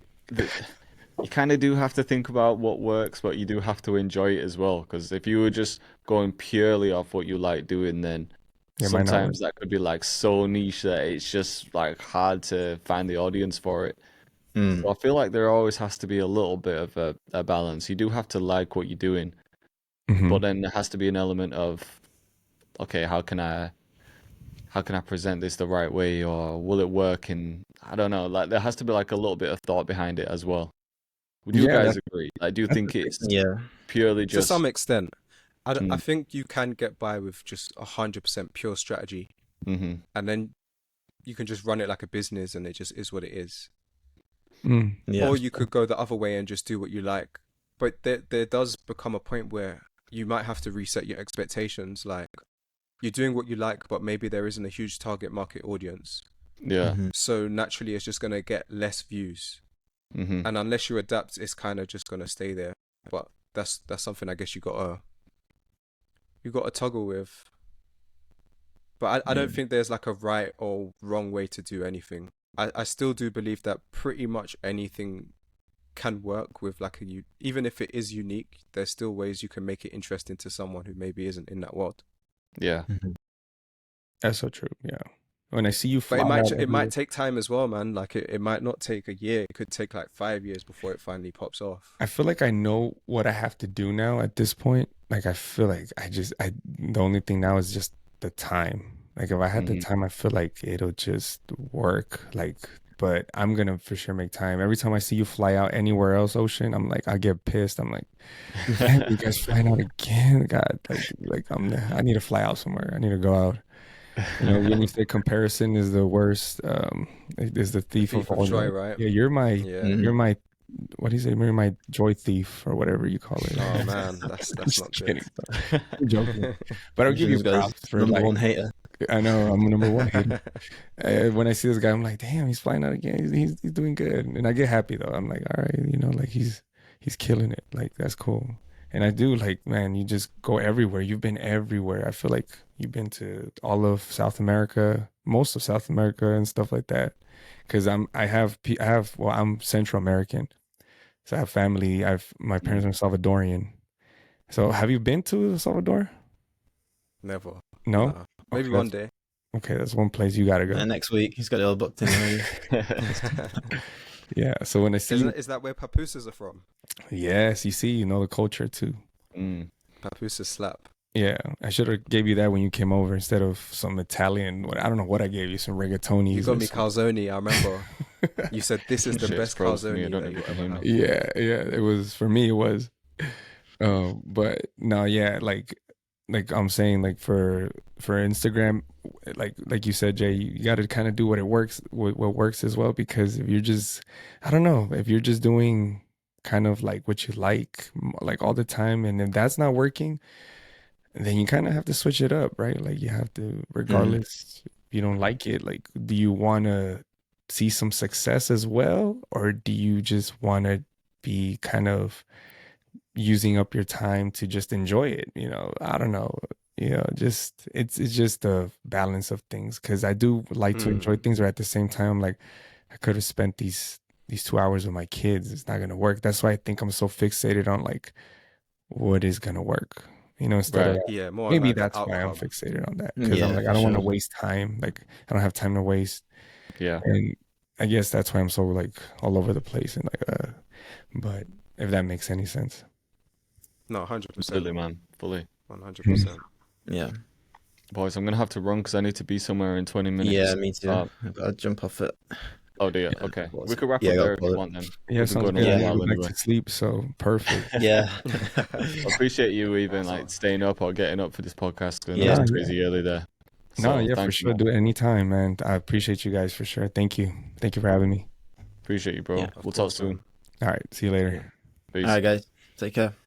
you kind of do have to think about what works, but you do have to enjoy it as well. Because if you were just going purely off what you like doing, then It might not work. sometimes that could be like so niche that it's just like hard to find the audience for it. Mm. So I feel like there always has to be a little bit of a balance. You do have to like what you're doing, but Hmm. then there has to be an element of, okay, how can I present this the right way, or will it work? And I don't know, like there has to be like a little bit of thought behind it as well. Would you Yeah, guys agree? Like, do you that's think it's Yeah. purely To some just extent, I mm, think you can get by with just 100% pure strategy, hmm and then you can just run it like a business, and it just is what it is. Yeah. Or you could go the other way and just do what you like. But there does become a point where you might have to reset your expectations. Like you're doing what you like, but maybe there isn't a huge target market audience. yeah, Mhm. So naturally, it's just gonna get less views. hmm And unless you adapt, it's kind of just gonna stay there. But that's something I guess you gotta toggle with. But I don't Mm. think there's like a right or wrong way to do anything. I still do believe that pretty much anything can work with like even if it is unique, there's still ways you can make it interesting to someone who maybe isn't in that world. yeah, Mhm. that's so true. Yeah. When I see you But fly out it might everywhere, take time as well, man. Like it might not take a year. It could take like 5 years before it finally pops off. I feel like I know what I have to do now at this point. Like I feel like the only thing now is just the time. Like if I had the hmm time, I feel like it'll just work. Like, but I'm gonna for sure make time. Every time I see you fly out anywhere else, Ocean, I'm like, I get pissed. I'm like, damn, you guys flying out again? God, I need to fly out somewhere. I need to go out. When you say comparison is the worst, is the The thief of thief of all joy, joy. right? Yeah, you're my Yeah. you're Mhm. my what do you say? You're my joy thief or whatever you call it. Oh man, I'm that's just not good. kidding. I'm joking. But I'll give you Ocean's got his props for number like, one hater. I know I'm number one hater. When I see this guy, I'm like, damn, he's flying out again. He's doing good, and I get happy though. I'm like, all right, like he's killing it. Like that's cool. And I do like, man, you just go everywhere. You've been everywhere. I feel like you've been to all of South America, most of South America, and stuff like that. Because well, I'm Central American, so I have family. My parents are Salvadorian. So have you been to El Salvador? Never. No. Nah. Okay, Maybe one day. that's one place you gotta go. And next week he's got it all booked in already. Yeah. So when I see you, Is that where papusas are from? yes, you see, the culture too. Mm. Papusas slap. Yeah, I should have gave you that when you came over instead of some Italian. I don't know what I gave you, some You rigatonis got or me some. calzone. I remember you said this is the Shit's best froze for me. I calzone don't know that if you'll you can ever hear me. have. Yeah, it was for me. It was, but no, yeah, like I'm saying, like for Instagram, like you said, Jay, you got to kind of do what it works, what works as well. Because if you're just, I don't know, if you're just doing kind of like what you like all the time, and if that's not working, then you kind of have to switch it up, right? Like you have to, Mm. regardless if you don't like it, like do you want to see some success as well, or do you just want to be kind of using up your time to just enjoy it? I don't know. Just it's just a balance of things because I do like to enjoy Mm. things, but at the same time, like I could have spent these 2 hours with my kids. It's not gonna work. That's why I think I'm so fixated on like what is gonna work. Instead of Right. Yeah, more on maybe like the that's why I'm outcome. fixated on that because I'm Yeah, like I for don't want to sure. waste time. Like I don't have time to waste, Yeah. and I guess that's why I'm so like all over the place and like But if that makes any sense. No, 100%, Completely, man. Fully. 100%. Yeah. Boys, I'm gonna have to run because I need to be somewhere in 20 Yeah, minutes. me too. I've got to jump off it. Oh dear. Yeah. Okay. What was We it? could wrap Yeah, I up got there a if you call it. want then. Yeah, We've been sounds going on good. a I Yeah. need to while go back anyway. to sleep, so perfect. Yeah. I appreciate you even like Awesome. staying up or getting up for this podcast. I know Yeah. it's No, yeah. crazy early there. No, So yeah, for thank you, sure. man. Do it anytime, man. I appreciate you guys for sure. Thank you. Thank you for having me. Appreciate you, bro. Yeah. Of We'll talk course, soon. man. All right. See you Yeah. later. All Peace. right, guys. Take care.